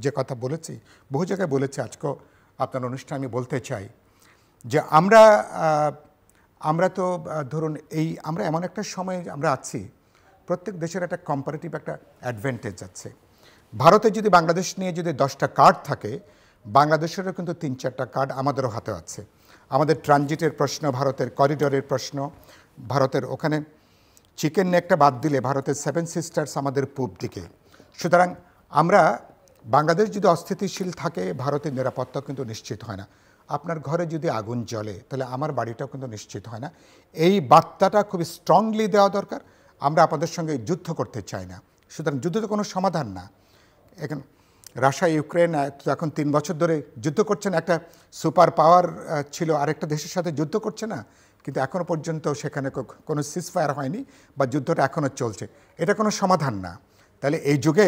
Speaker 2: যে কথা বলেছি, বহু জায়গায় বলেছি, আজকেও আপনার অনুষ্ঠানে আমি বলতে চাই যে আমরা তো ধরুন আমরা এমন একটা সময়ে আমরা আছি, প্রত্যেক দেশের একটা কম্পারেটিভ একটা অ্যাডভান্টেজ আছে। ভারতে যদি বাংলাদেশ নিয়ে যদি 10টা কার্ড থাকে, বাংলাদেশেরও কিন্তু 3-4টা কার্ড আমাদেরও হাতে আছে। আমাদের ট্রানজিটের প্রশ্ন, ভারতের করিডোরের প্রশ্ন, ভারতের ওখানে চিকেন নেকটা বাদ দিলে ভারতের 7 সিস্টার্স আমাদের পূব দিকে। সুতরাং আমরা বাংলাদেশ যদি অস্থিতিশীল থাকে, ভারতের নিরাপত্তা কিন্তু নিশ্চিত হয় না। আপনার ঘরে যদি আগুন জ্বলে, তাহলে আমার বাড়িটাও কিন্তু নিশ্চিত হয় না। এই বার্তাটা খুবই স্ট্রংলি দেওয়া দরকার। আমরা আপনাদের সঙ্গে যুদ্ধ করতে চাই না, সুতরাং যুদ্ধ তো কোনো সমাধান না। এখন রাশিয়া ইউক্রেন এখন 3 বছর ধরে যুদ্ধ করছে না, একটা সুপার পাওয়ার ছিল আরেকটা দেশের সাথে যুদ্ধ করছে না, কিন্তু এখনও পর্যন্ত সেখানে কোনো সিজফায়ার হয়নি বা যুদ্ধটা এখনও চলছে। এটা কোনো সমাধান না। তাহলে এই যুগে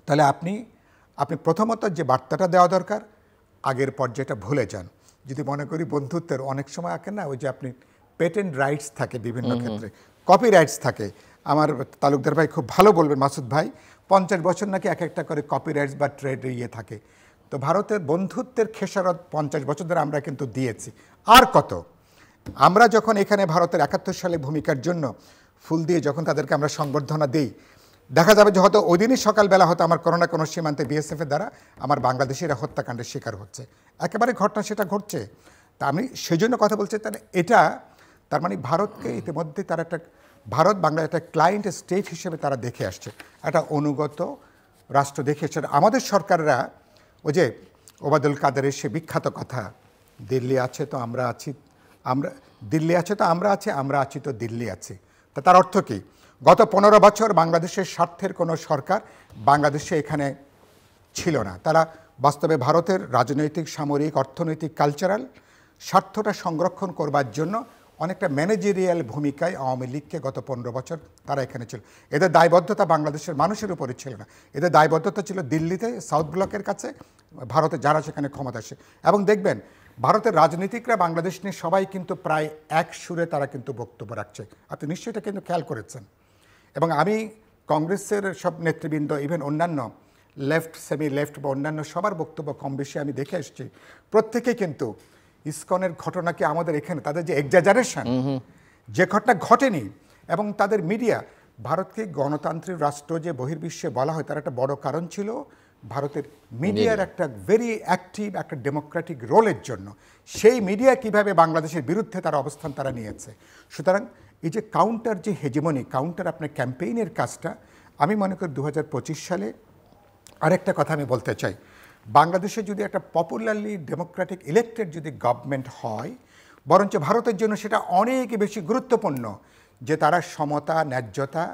Speaker 2: তাহলে আপনি প্রথমত যে বার্তাটা দেওয়া দরকার, আগের পর্যায়টা ভুলে যান। যদি মনে করি বন্ধুত্বের অনেক সময় আঁকেন না, ওই যে আপনি পেটেন্ট রাইটস থাকে বিভিন্ন ক্ষেত্রে, কপি রাইটস থাকে। আমার তালুকদার ভাই খুব ভালো বলবেন, মাসুদ ভাই, 50 বছর নাকি এক একটা করে কপি রাইটস বা ট্রেড থাকে। তো ভারতের বন্ধুত্বের খেসারত 50 বছর ধরে আমরা কিন্তু দিয়েছি। আর কত? আমরা যখন এখানে ভারতের 71 সালে ভূমিকার জন্য ফুল দিয়ে যখন তাদেরকে আমরা সংবর্ধনা দিই, দেখা যাবে যে হয়তো ওই দিনই সকালবেলা হয়তো আমার কোনো না কোনো সীমান্তে বিএসএফের দ্বারা আমার বাংলাদেশিরা হত্যাকাণ্ডের শিকার হচ্ছে। একেবারে ঘটনা সেটা ঘটছে। তা আমি সেই জন্য কথা বলছি, তাহলে এটা তার মানে ভারতকে ইতিমধ্যে তারা একটা ভারত বাংলা একটা ক্লায়েন্ট স্টেট হিসেবে তারা দেখে আসছে, একটা অনুগত রাষ্ট্র দেখে আসছে। আমাদের সরকাররা ওই যে ওবায়দুল কাদেরের সে বিখ্যাত কথা, দিল্লি আছে তো আমরা আছি, দিল্লি আছে তো আমরা আছি, আমরা আছি তো দিল্লি আছে। তা তার অর্থ কী? গত 15 বছর বাংলাদেশের স্বার্থের কোনো সরকার বাংলাদেশে এখানে ছিল না। তারা বাস্তবে ভারতের রাজনৈতিক, সামরিক, অর্থনৈতিক, কালচারাল স্বার্থটা সংরক্ষণ করবার জন্য অনেকটা ম্যানেজেরিয়াল ভূমিকায় আওয়ামী লীগকে গত 15 বছর তারা এখানে ছিল। এদের দায়বদ্ধতা বাংলাদেশের মানুষের উপরে ছিল না, এদের দায়বদ্ধতা ছিল দিল্লিতে, সাউথ ব্লকের কাছে, ভারতে যারা সেখানে ক্ষমতা আসে। এবং দেখবেন ভারতের রাজনীতিকরা বাংলাদেশ নিয়ে সবাই কিন্তু প্রায় এক সুরে তারা কিন্তু বক্তব্য রাখছে। আপনি নিশ্চয়ই এটা কিন্তু খেয়াল করেছেন। এবং আমি কংগ্রেসের সব নেতৃবৃন্দ, ইভেন অন্যান্য লেফট, সেমি লেফট বা অন্যান্য সবার বক্তব্য কম বেশি আমি দেখে এসেছি। প্রত্যেকে কিন্তু ইসকনের ঘটনাকে আমাদের এখানে তাদের যে এক্সাজারেশন, যে ঘটনা ঘটেনি, এবং তাদের মিডিয়া, ভারতকে গণতান্ত্রিক রাষ্ট্র যে বহির্বিশ্বে বলা হয় তার একটা বড় কারণ ছিল ভারতের মিডিয়ার একটা ভেরি অ্যাক্টিভ একটা ডেমোক্রেটিক রোলের জন্য। সেই মিডিয়া কিভাবে বাংলাদেশের বিরুদ্ধে তার অবস্থান তারা নিয়েছে। সুতরাং এই যে কাউন্টার যে হেজিমনি, কাউন্টার আপনার ক্যাম্পেইনের কাজটা, আমি মনে করি 2025 সালে আরেকটা কথা আমি বলতে চাই, বাংলাদেশে যদি একটা পপুলারলি ডেমোক্রেটিক ইলেক্টেড যদি গভর্নমেন্ট হয়, বরঞ্চ ভারতের জন্য সেটা অনেক বেশি গুরুত্বপূর্ণ যে তারা সমতা, ন্যায্যতা,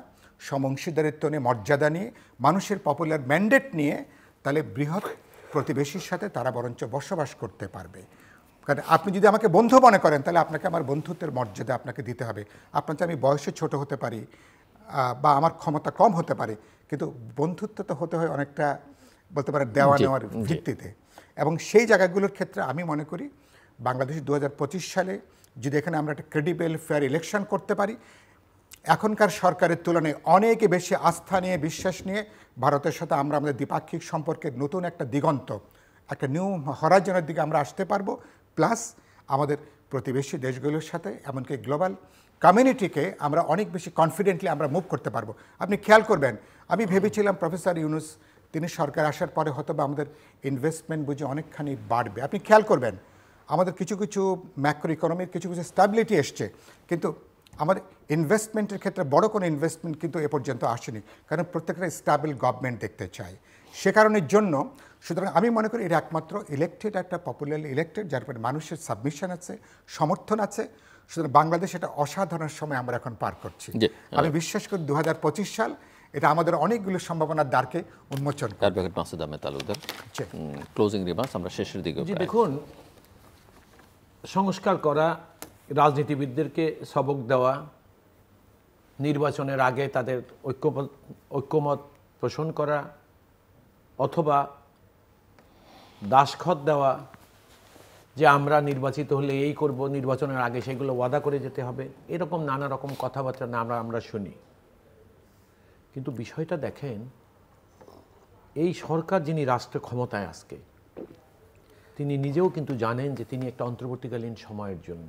Speaker 2: সমঅংশীদারিত্ব নিয়ে, মর্যাদা নিয়ে, মানুষের পপুলার ম্যান্ডেট নিয়ে, তাহলে বৃহৎ প্রতিবেশীর সাথে তারা বরঞ্চ বসবাস করতে পারবে। কারণ আপনি যদি আমাকে বন্ধু মনে করেন, তাহলে আপনাকে আমার বন্ধুত্বের মর্যাদা আপনাকে দিতে হবে। আপনার আমি বয়সে ছোট হতে পারি বা আমার ক্ষমতা কম হতে পারে, কিন্তু বন্ধুত্ব তো হতে হয় অনেকটা বলতে পারে দেওয়া নেওয়ার ভিত্তিতে। এবং সেই জায়গাগুলোর ক্ষেত্রে আমি মনে করি বাংলাদেশ 2025 সালে যদি এখানে আমরা একটা ক্রেডিবল ফেয়ার ইলেকশন করতে পারি, এখনকার সরকারের তুলনায় অনেক বেশি আস্থা নিয়ে, বিশ্বাস নিয়ে ভারতের সাথে আমরা আমাদের দ্বিপাক্ষিক সম্পর্কের নতুন একটা দিগন্ত, একটা নিউ হরাইজনের দিকে আমরা আসতে পারবো। প্লাস আমাদের প্রতিবেশী দেশগুলোর সাথে, এমনকি গ্লোবাল কমিউনিটিকে আমরা অনেক বেশি কনফিডেন্টলি আমরা মুভ করতে পারবো। আপনি খেয়াল করবেন, আমি ভেবেছিলাম প্রফেসর ইউনুস তিনি সরকার আসার পরে হয়তো বা আমাদের ইনভেস্টমেন্ট বুঝে অনেকখানি বাড়বে। আপনি খেয়াল করবেন আমাদের কিছু কিছু ম্যাক্রো ইকোনমির কিছু কিছু স্ট্যাবিলিটি এসছে, কিন্তু আমাদের ইনভেস্টমেন্টের ক্ষেত্রে বড় কোনো ইনভেস্টমেন্ট কিন্তু এ পর্যন্ত আসেনি, কারণ প্রত্যেকটা স্টেবল গভর্নমেন্ট দেখতে চায়। সে কারণের জন্য সুতরাং আমি মনে করি এটা একমাত্র ইলেক্টেড, একটা পপুলারলি ইলেক্টেড, যার পরে মানুষের সাবমিশন আছে, সমর্থন আছে। সুতরাং বাংলাদেশ এটা অসাধারণ সময় আমরা এখন পার করছি। আমি বিশ্বাস করি 2025 সাল এটা আমাদের অনেকগুলো সম্ভাবনার দ্বারকে উন্মোচন করবে।
Speaker 1: Advocate Masud Ahmed Talukdar, closing remarks, আমরা শেষের দিকে।
Speaker 3: দেখুন, সংস্কার করা, রাজনীতিবিদদেরকে সবক দেওয়া, নির্বাচনের আগে তাদের ঐক্যমত পোষণ করা, অথবা দাসখত দেওয়া যে আমরা নির্বাচিত হলে এই করব, নির্বাচনের আগে সেগুলো ওয়াদা করে যেতে হবে, এরকম নানা রকম কথাবার্তা না আমরা শুনি। কিন্তু বিষয়টা দেখেন, এই সরকার যিনি রাষ্ট্র ক্ষমতায় আজকে, তিনি নিজেও কিন্তু জানেন যে তিনি একটা অন্তর্বর্তীকালীন সময়ের জন্য,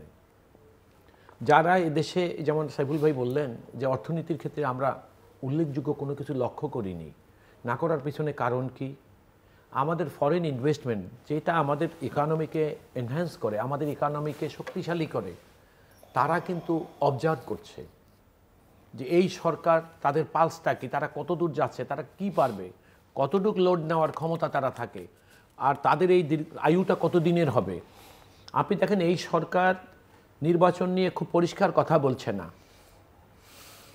Speaker 3: যারা এদেশে, যেমন সাইফুল ভাই বললেন যে অর্থনীতির ক্ষেত্রে আমরা উল্লেখযোগ্য কোনো কিছু লক্ষ্য করিনি, না করার পিছনে কারণ কি? আমাদের ফরেন ইনভেস্টমেন্ট যেটা আমাদের ইকোনমিকে এনহ্যান্স করে, আমাদের ইকোনমিকে শক্তিশালী করে, তারা কিন্তু অবজার্ভ করছে যে এই সরকার তাদের পালসটা কি, তারা কত দূর যাচ্ছে, তারা কি পারবে, কতটুক লোড নেওয়ার ক্ষমতা তারা থাকে, আর তাদের এই আয়ুটা কত দিনের হবে। আপনি দেখেন এই সরকার নির্বাচন নিয়ে খুব পরিষ্কার কথা বলছে না,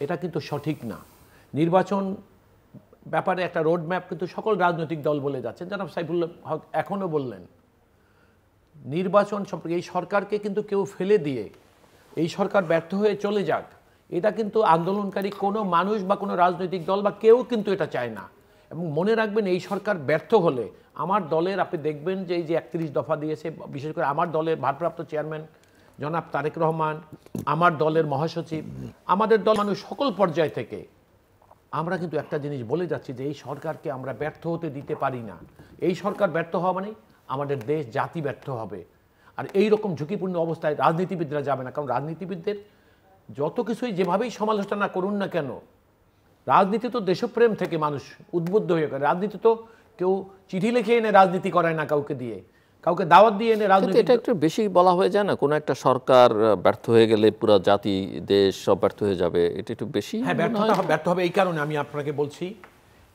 Speaker 3: এটা কিন্তু সঠিক না। নির্বাচন ব্যাপারে একটা রোড ম্যাপ কিন্তু সকল রাজনৈতিক দল বলে যাচ্ছেন, জনাব সাইফুল হক এখনও বললেন। নির্বাচন সম্পর্কে এই সরকারকে কিন্তু কেউ ফেলে দিয়ে এই সরকার ব্যর্থ হয়ে চলে যাক, এটা কিন্তু আন্দোলনকারী কোনো মানুষ বা কোনো রাজনৈতিক দল বা কেউ কিন্তু এটা চায় না। এবং মনে রাখবেন, এই সরকার ব্যর্থ হলে আমার দলের, আপনি দেখবেন যে এই যে 31 দফা দিয়েছে, বিশেষ করে আমার দলের ভারপ্রাপ্ত চেয়ারম্যান জনাব তারেক রহমান, আমার দলের মহাসচিব, আমাদের দল মানুষ সকল পর্যায় থেকে আমরা কিন্তু একটা জিনিস বলে যাচ্ছি যে এই সরকারকে আমরা ব্যর্থ হতে দিতে পারি না। এই সরকার ব্যর্থ হওয়া মানে আমাদের দেশ জাতি ব্যর্থ হবে। আর এই রকম ঝুঁকিপূর্ণ অবস্থায় রাজনীতিবিদরা যাবে না, কারণ রাজনীতিবিদদের যত কিছুই যেভাবেই সমালোচনা করুন না কেন, রাজনীতি তো দেশপ্রেম থেকে মানুষ উদ্বুদ্ধ হয়ে করে। রাজনীতি তো কেউ চিঠি লিখে এনে রাজনীতি করায় না, কাউকে দিয়ে, কাউকে দাওয়াত দিয়ে এনে রাজনীতি।
Speaker 1: এটা একটু বেশি বলা হয়ে যায় না? কোনো একটা সরকার ব্যর্থ হয়ে গেলে পুরো জাতি, দেশ সব ব্যর্থ হয়ে যাবে, এটা একটু বেশি।
Speaker 3: হ্যাঁ, ব্যর্থ হবে। এই কারণে আমি আপনাকে বলছি,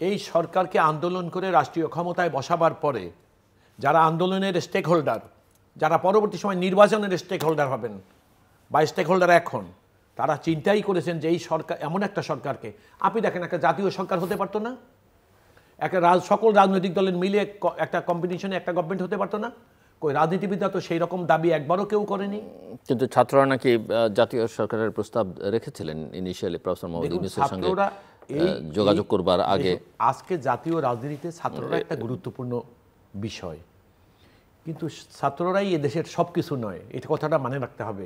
Speaker 3: এই সরকারকে আন্দোলন করে রাষ্ট্রীয় ক্ষমতায় বসাবার পরে যারা আন্দোলনের স্টেক হোল্ডার, যারা পরবর্তী সময় নির্বাচনের স্টেক হোল্ডার হবেন বা স্টেক হোল্ডার এখন, তারা চিন্তাই করেছেন যে এই সরকার, এমন একটা সরকারকে, আপনি দেখেন একটা জাতীয় সরকার হতে পারতো না? একটা সকল রাজনৈতিক দলের মিলে একটা কম্বিনেশনে একটা গভর্নমেন্ট হতে পারতো না? কই রাজনীতিবিদরা তো সেই রকম দাবি একবারও কেউ করেনি।
Speaker 1: কিন্তু ছাত্ররা নাকি জাতীয় সরকারের প্রস্তাব রেখেছিলেন ইনিশিয়ালি প্রফেসর মোহাম্মদ ইউনূসের সঙ্গে যোগাযোগ করবার আগে।
Speaker 3: আজকে জাতীয় রাজনীতিতে ছাত্ররা একটা গুরুত্বপূর্ণ বিষয়, কিন্তু ছাত্ররাই এদেশের সব কিছু নয়, এই কথাটা মনে রাখতে হবে।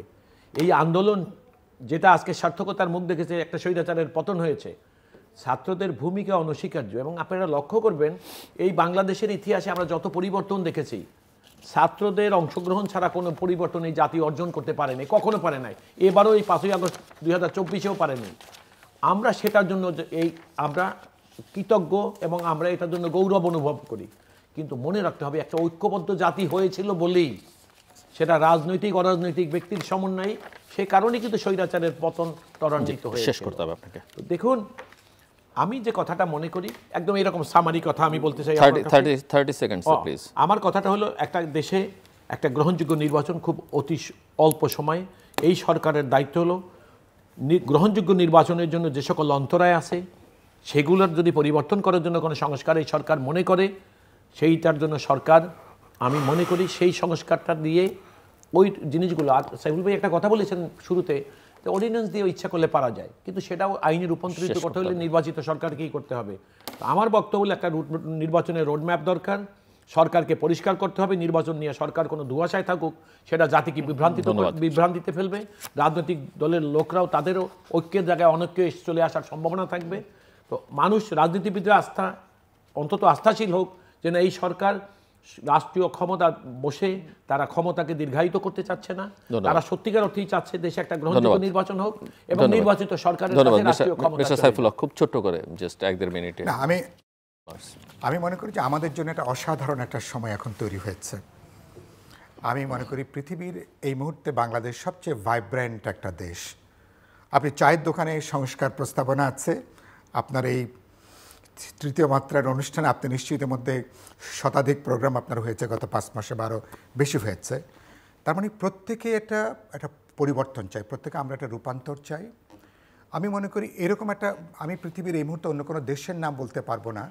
Speaker 3: এই আন্দোলন যেটা আজকে সার্থকতার মুখ দেখেছে, একটা স্বৈরাচারের পতন হয়েছে, ছাত্রদের ভূমিকা অনস্বীকার্য। এবং আপনারা লক্ষ্য করবেন, এই বাংলাদেশের ইতিহাসে আমরা যত পরিবর্তন দেখেছি, ছাত্রদের অংশগ্রহণ ছাড়া কোনো পরিবর্তন এই জাতি অর্জন করতে পারেনি, কখনো পারে নাই। এবারও এই 5ই আগস্ট 2024-এও পারেনি। আমরা সেটার জন্য আমরা কৃতজ্ঞ এবং আমরা এটার জন্য গৌরব অনুভব করি। কিন্তু মনে রাখতে হবে, একটা ঐক্যবদ্ধ জাতি হয়েছিল বলেই, সেটা রাজনৈতিক অরাজনৈতিক ব্যক্তির সমন্বয়ে, সে কারণে কিন্তু স্বৈরাচারের পতন ত্বরান্বিত হয়েছে।
Speaker 1: শেষ করতে হবে আপনাকে।
Speaker 3: দেখুন, আমি যে কথাটা মনে করি, একদম এরকম সামারি কথা আমি বলতে চাই।
Speaker 1: 30 সেকেন্ডস প্লিজ।
Speaker 3: আমার কথাটা হলো, একটা দেশে একটা গ্রহণযোগ্য নির্বাচন খুব অতি অল্প সময়ে, এই সরকারের দায়িত্ব হলো গ্রহণযোগ্য নির্বাচনের জন্য যে সকল অন্তরায় আছে সেগুলোর যদি পরিবর্তন করার জন্য কোনো সংস্কার এই সরকার মনে করে, সেইটার জন্য সরকার, আমি মনে করি সেই সংস্কারটা দিয়ে ওই জিনিসগুলো। আর সাইফুল ভাই একটা কথা বলেছেন শুরুতে, অর্ডিন্যান্স দিয়ে ইচ্ছা করলে পারা যায়, কিন্তু সেটাও আইনে রূপান্তরিত করতে হলে নির্বাচিত সরকারকেই করতে হবে। আমার বক্তব্য হলো, একটা নির্বাচনের রোডম্যাপ দরকার, সরকারকে পরিষ্কার করতে হবে। নির্বাচন নিয়ে সরকার কোনো ধোঁয়াশায় থাকুক, সেটা জাতিকে বিভ্রান্তিতে ফেলবে। রাজনৈতিক দলের লোকরাও, তাদেরও ঐক্যের জায়গায় অনৈক্য চলে আসার সম্ভাবনা থাকবে। তো মানুষ, রাজনীতিবিদরা অন্তত আস্থাশীল হোক যে না, এই সরকার রাষ্ট্রীয় ক্ষমতা বসে তারা ক্ষমতাকে দীর্ঘায়িত করতে চাচ্ছে না, তারা সত্যিকার অর্থেই চাচ্ছে দেশে একটা গ্রহণযোগ্য নির্বাচন হোক এবং নির্বাচিত সরকারের কাছে রাষ্ট্রীয় ক্ষমতা।
Speaker 1: সাইফুল হক, খুব ছোট্ট করে জাস্ট 1-1.5 মিনিটে।
Speaker 2: না, আমি মনে করি যে আমাদের জন্য একটা অসাধারণ একটা সময় এখন তৈরি হয়েছে। আমি মনে করি পৃথিবীর এই মুহূর্তে বাংলাদেশ সবচেয়ে ভাইব্রেন্ট একটা দেশ। আপনি চায়ের দোকানে সংস্কার প্রস্তাবনা আছে, আপনার এই তৃতীয় মাত্রার অনুষ্ঠানে আপনি নিশ্চিত মধ্যে শতাধিক প্রোগ্রাম আপনার হয়েছে গত 5 মাসে, 12 বেশি হয়েছে। তার মানে প্রত্যেকে একটা পরিবর্তন চাই, প্রত্যেকে আমরা একটা রূপান্তর চাই। আমি মনে করি এরকম একটা, আমি পৃথিবীর এই মুহূর্তে অন্য কোনো দেশের নাম বলতে পারবো না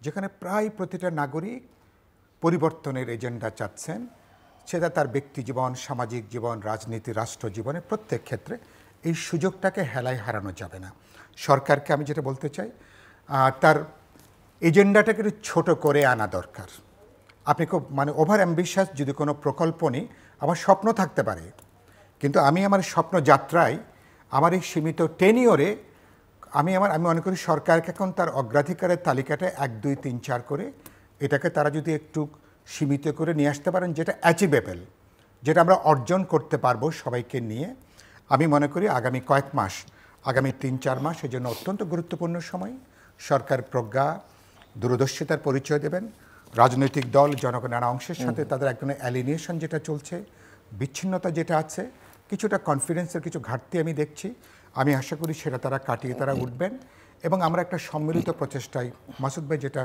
Speaker 2: যেখানে প্রায় প্রতিটা নাগরিক পরিবর্তনের এজেন্ডা চাচ্ছেন, সেটা তার ব্যক্তি জীবন, সামাজিক জীবন, রাজনীতি, রাষ্ট্র জীবনে প্রত্যেক ক্ষেত্রে। এই সুযোগটাকে হেলায় হারানো যাবে না। সরকারকে আমি যেটা বলতে চাই, তার এজেন্ডাটাকে একটু ছোটো করে আনা দরকার। আপনি খুব ওভার অ্যাম্বিশাস যদি কোনো প্রকল্প নিই, আমার স্বপ্ন থাকতে পারে, কিন্তু আমি আমার স্বপ্ন যাত্রায়, আমার এই সীমিত টেনিওরে আমি মনে করি সরকারকে এখন তার অগ্রাধিকারের তালিকাটা 1, 2, 3, 4 করে এটাকে তারা যদি একটু সীমিত করে নিয়ে আসতে পারেন, যেটা অ্যাচিভেবল, যেটা আমরা অর্জন করতে পারবো সবাইকে নিয়ে, আমি মনে করি আগামী কয়েক মাস, আগামী ৩-৪ মাস এই জন্য অত্যন্ত গুরুত্বপূর্ণ সময়। সরকার প্রজ্ঞা, দূরদর্শিতার পরিচয় দেবেন। রাজনৈতিক দল জনগণের অংশের সাথে তাদের এক ধরনের অ্যালিনিয়েশন যেটা চলছে, বিচ্ছিন্নতা যেটা আছে, কিছুটা কনফিডেন্সের কিছু ঘাটতি আমি দেখছি। আমি আশা করি সেটা তারা কাটিয়ে তারা উঠবেন এবং আমরা একটা সম্মিলিত প্রচেষ্টায়, মাসুদ ভাই যেটা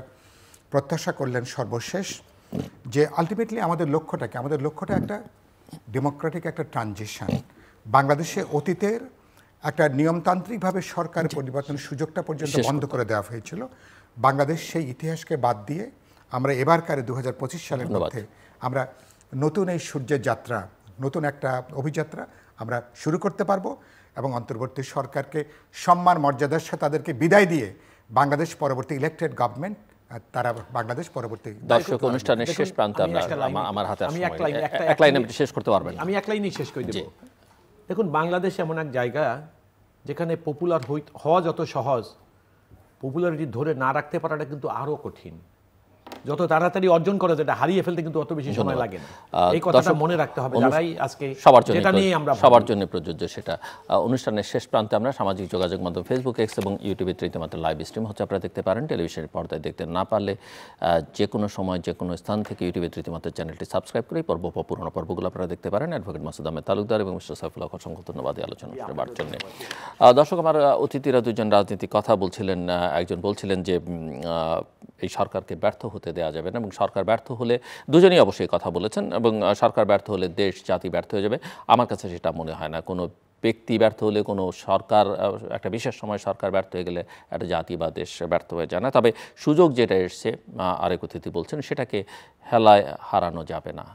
Speaker 2: প্রত্যাশা করলেন সর্বশেষ, যে আলটিমেটলি আমাদের লক্ষ্যটা একটা ডেমোক্রেটিক একটা ট্রানজিশন। বাংলাদেশে অতীতের একটা নিয়মতান্ত্রিকভাবে সরকার পরিবর্তনের সুযোগটা পর্যন্ত বন্ধ করে দেওয়া হয়েছিল। বাংলাদেশ সেই ইতিহাসকে বাদ দিয়ে আমরা এবারকার 2025 সালের মধ্যে আমরা নতুন এই সূর্যের যাত্রা, নতুন একটা অভিযাত্রা আমরা শুরু করতে পারবো এবং অন্তর্বর্তী সরকারকে সম্মান মর্যাদার সাথে তাদেরকে বিদায় দিয়ে বাংলাদেশ পরবর্তী ইলেক্টেড গভর্নমেন্ট, তারা বাংলাদেশ পরবর্তী।
Speaker 1: দর্শক, অনুষ্ঠানের শেষ প্রান্তে আমরা, আমার হাতে এক লাইনে শেষ করতে পারবেন?
Speaker 3: আমি এক লাইনেই শেষ করে দেব। দেখুন, বাংলাদেশ এমন এক জায়গা যেখানে পপুলার হওয়া যত সহজ, পপুলারিটি ধরে না রাখতে পারাটা কিন্তু আরো কঠিন। যত তাড়াতাড়ি অর্জন করা যেটা হারিয়ে ফেলতে কিন্তু অত বেশি সময় লাগে না। এই কথাটা মনে রাখতে হবে যারাই আজকে যেটা নিয়ে আমরা
Speaker 1: সবার জন্য প্রযোজ্য সেটা। অনুষ্ঠানের শেষ প্রান্তে আমরা সামাজিক যোগাযোগ মাধ্যম ফেসবুক, এক্স এবং ইউটিউবে রীতিমতো লাইভ স্ট্রিম হচ্ছে, আপনারা দেখতে পারেন। টেলিভিশনের পর্দায় দেখতে না পারলে যে কোনো সময় যে কোনো স্থান থেকে ইউটিউবে রীতিমতো চ্যানেলটি সাবস্ক্রাইব করে পুরোনো পর্বগুলো আপনারা দেখতে পারেন। অ্যাডভোকেট মাসুদ আহমেদ তালুকদার এবং মিস্টার সাইফুল্লাহ, অসংখ্য ধন্যবাদ এই আলোচনা করবার জন্য। দর্শক, আমার অতিথিরা দুজন রাজনীতিক কথা বলছিলেন। একজন বলছিলেন যে এই সরকারকে ব্যর্থ হতে দেওয়া যাবে না, এবং সরকার ব্যর্থ হলে, দুজনেই অবশ্যই কথা বলেছেন, এবং সরকার ব্যর্থ হলে দেশ জাতি ব্যর্থ হয়ে যাবে। আমার কাছে সেটা মনে হয় না। কোনো ব্যক্তি ব্যর্থ হলে, কোনো সরকার, একটা বিশেষ সময় সরকার ব্যর্থ হয়ে গেলে একটা জাতি বা দেশ ব্যর্থ হয়ে যায় না। তবে সুযোগ যেটা এসছে, আরেক অতিথি বলছেন, সেটাকে হেলায় হারানো যাবে না।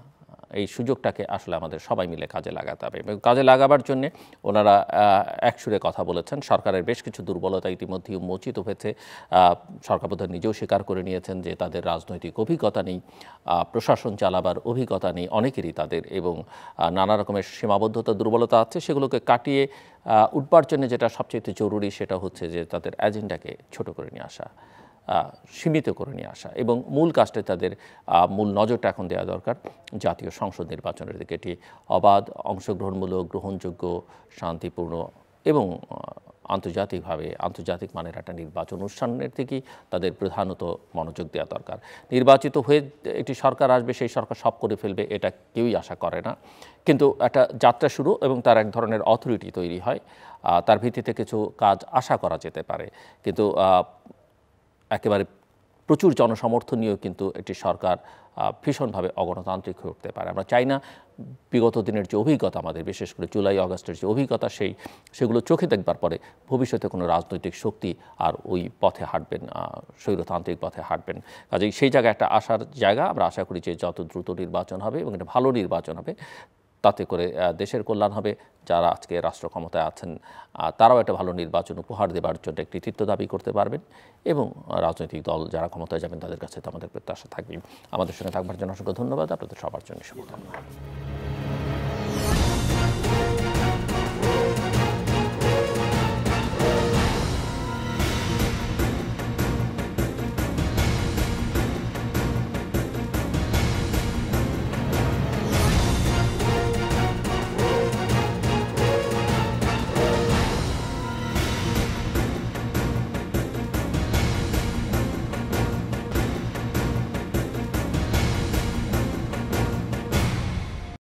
Speaker 1: এই সুযোগটাকে আসলে আমাদের সবাই মিলে কাজে লাগাতে হবে, এবং কাজে লাগাবার জন্যে ওনারা একসুরে কথা বলেছেন। সরকারের বেশ কিছু দুর্বলতা ইতিমধ্যেই উন্মোচিত হয়েছে। সরকার প্রধান নিজেও স্বীকার করে নিয়েছেন যে তাদের রাজনৈতিক অভিজ্ঞতা নেই, প্রশাসন চালাবার অভিজ্ঞতা নেই অনেকেরই তাদের, এবং নানা রকমের সীমাবদ্ধতা, দুর্বলতা আছে। সেগুলোকে কাটিয়ে উঠবার জন্য যেটা সবচেয়ে জরুরি সেটা হচ্ছে যে তাদের এজেন্ডাকে ছোট করে নিয়ে আসা, সীমিত করে নিয়ে আসা, এবং মূল কাজটা তাদের মূল নজরটা এখন দেওয়া দরকার জাতীয় সংসদ নির্বাচনের দিকে। এটি অবাধ, অংশগ্রহণমূলক, গ্রহণযোগ্য, শান্তিপূর্ণ এবং আন্তর্জাতিক মানের একটা নির্বাচন অনুষ্ঠানের দিকেই তাদের প্রধানত মনোযোগ দেওয়া দরকার। নির্বাচিত হয়ে একটি সরকার আসবে, সেই সরকার সব করে ফেলবে, এটা কেউই আশা করে না। কিন্তু একটা যাত্রা শুরু এবং তার এক ধরনের অথরিটি তৈরি হয়, তার ভিত্তিতে কিছু কাজ আশা করা যেতে পারে। কিন্তু একেবারে প্রচুর জনসমর্থন নিয়েও কিন্তু একটি সরকার ভীষণভাবে অগণতান্ত্রিক হয়ে উঠতে পারে। আমরা চাই না বিগত দিনের যে অভিজ্ঞতা আমাদের, বিশেষ করে জুলাই আগস্টের যে অভিজ্ঞতা, সেগুলো চোখে দেখবার পরে ভবিষ্যতে কোনো রাজনৈতিক শক্তি আর ওই পথে হাঁটবেন, স্বৈরতান্ত্রিক পথে হাঁটবেন। কাজেই সেই জায়গায় একটা আশার জায়গা। আমরা আশা করি যে যত দ্রুত নির্বাচন হবে এবং এটা ভালো নির্বাচন হবে, তাতে করে দেশের কল্যাণ হবে। যারা আজকে রাষ্ট্র ক্ষমতায় আছেন তারাও একটা ভালো নির্বাচন উপহার দেবার জন্য কৃতিত্ব দাবি করতে পারবেন, এবং রাজনৈতিক দল যারা ক্ষমতায় যাবেন তাদের কাছে তো আমাদের প্রত্যাশা থাকবে। আমাদের সঙ্গে থাকবার জন্য অসংখ্য ধন্যবাদ। আপনাদের সবার জন্য শুভকামনা।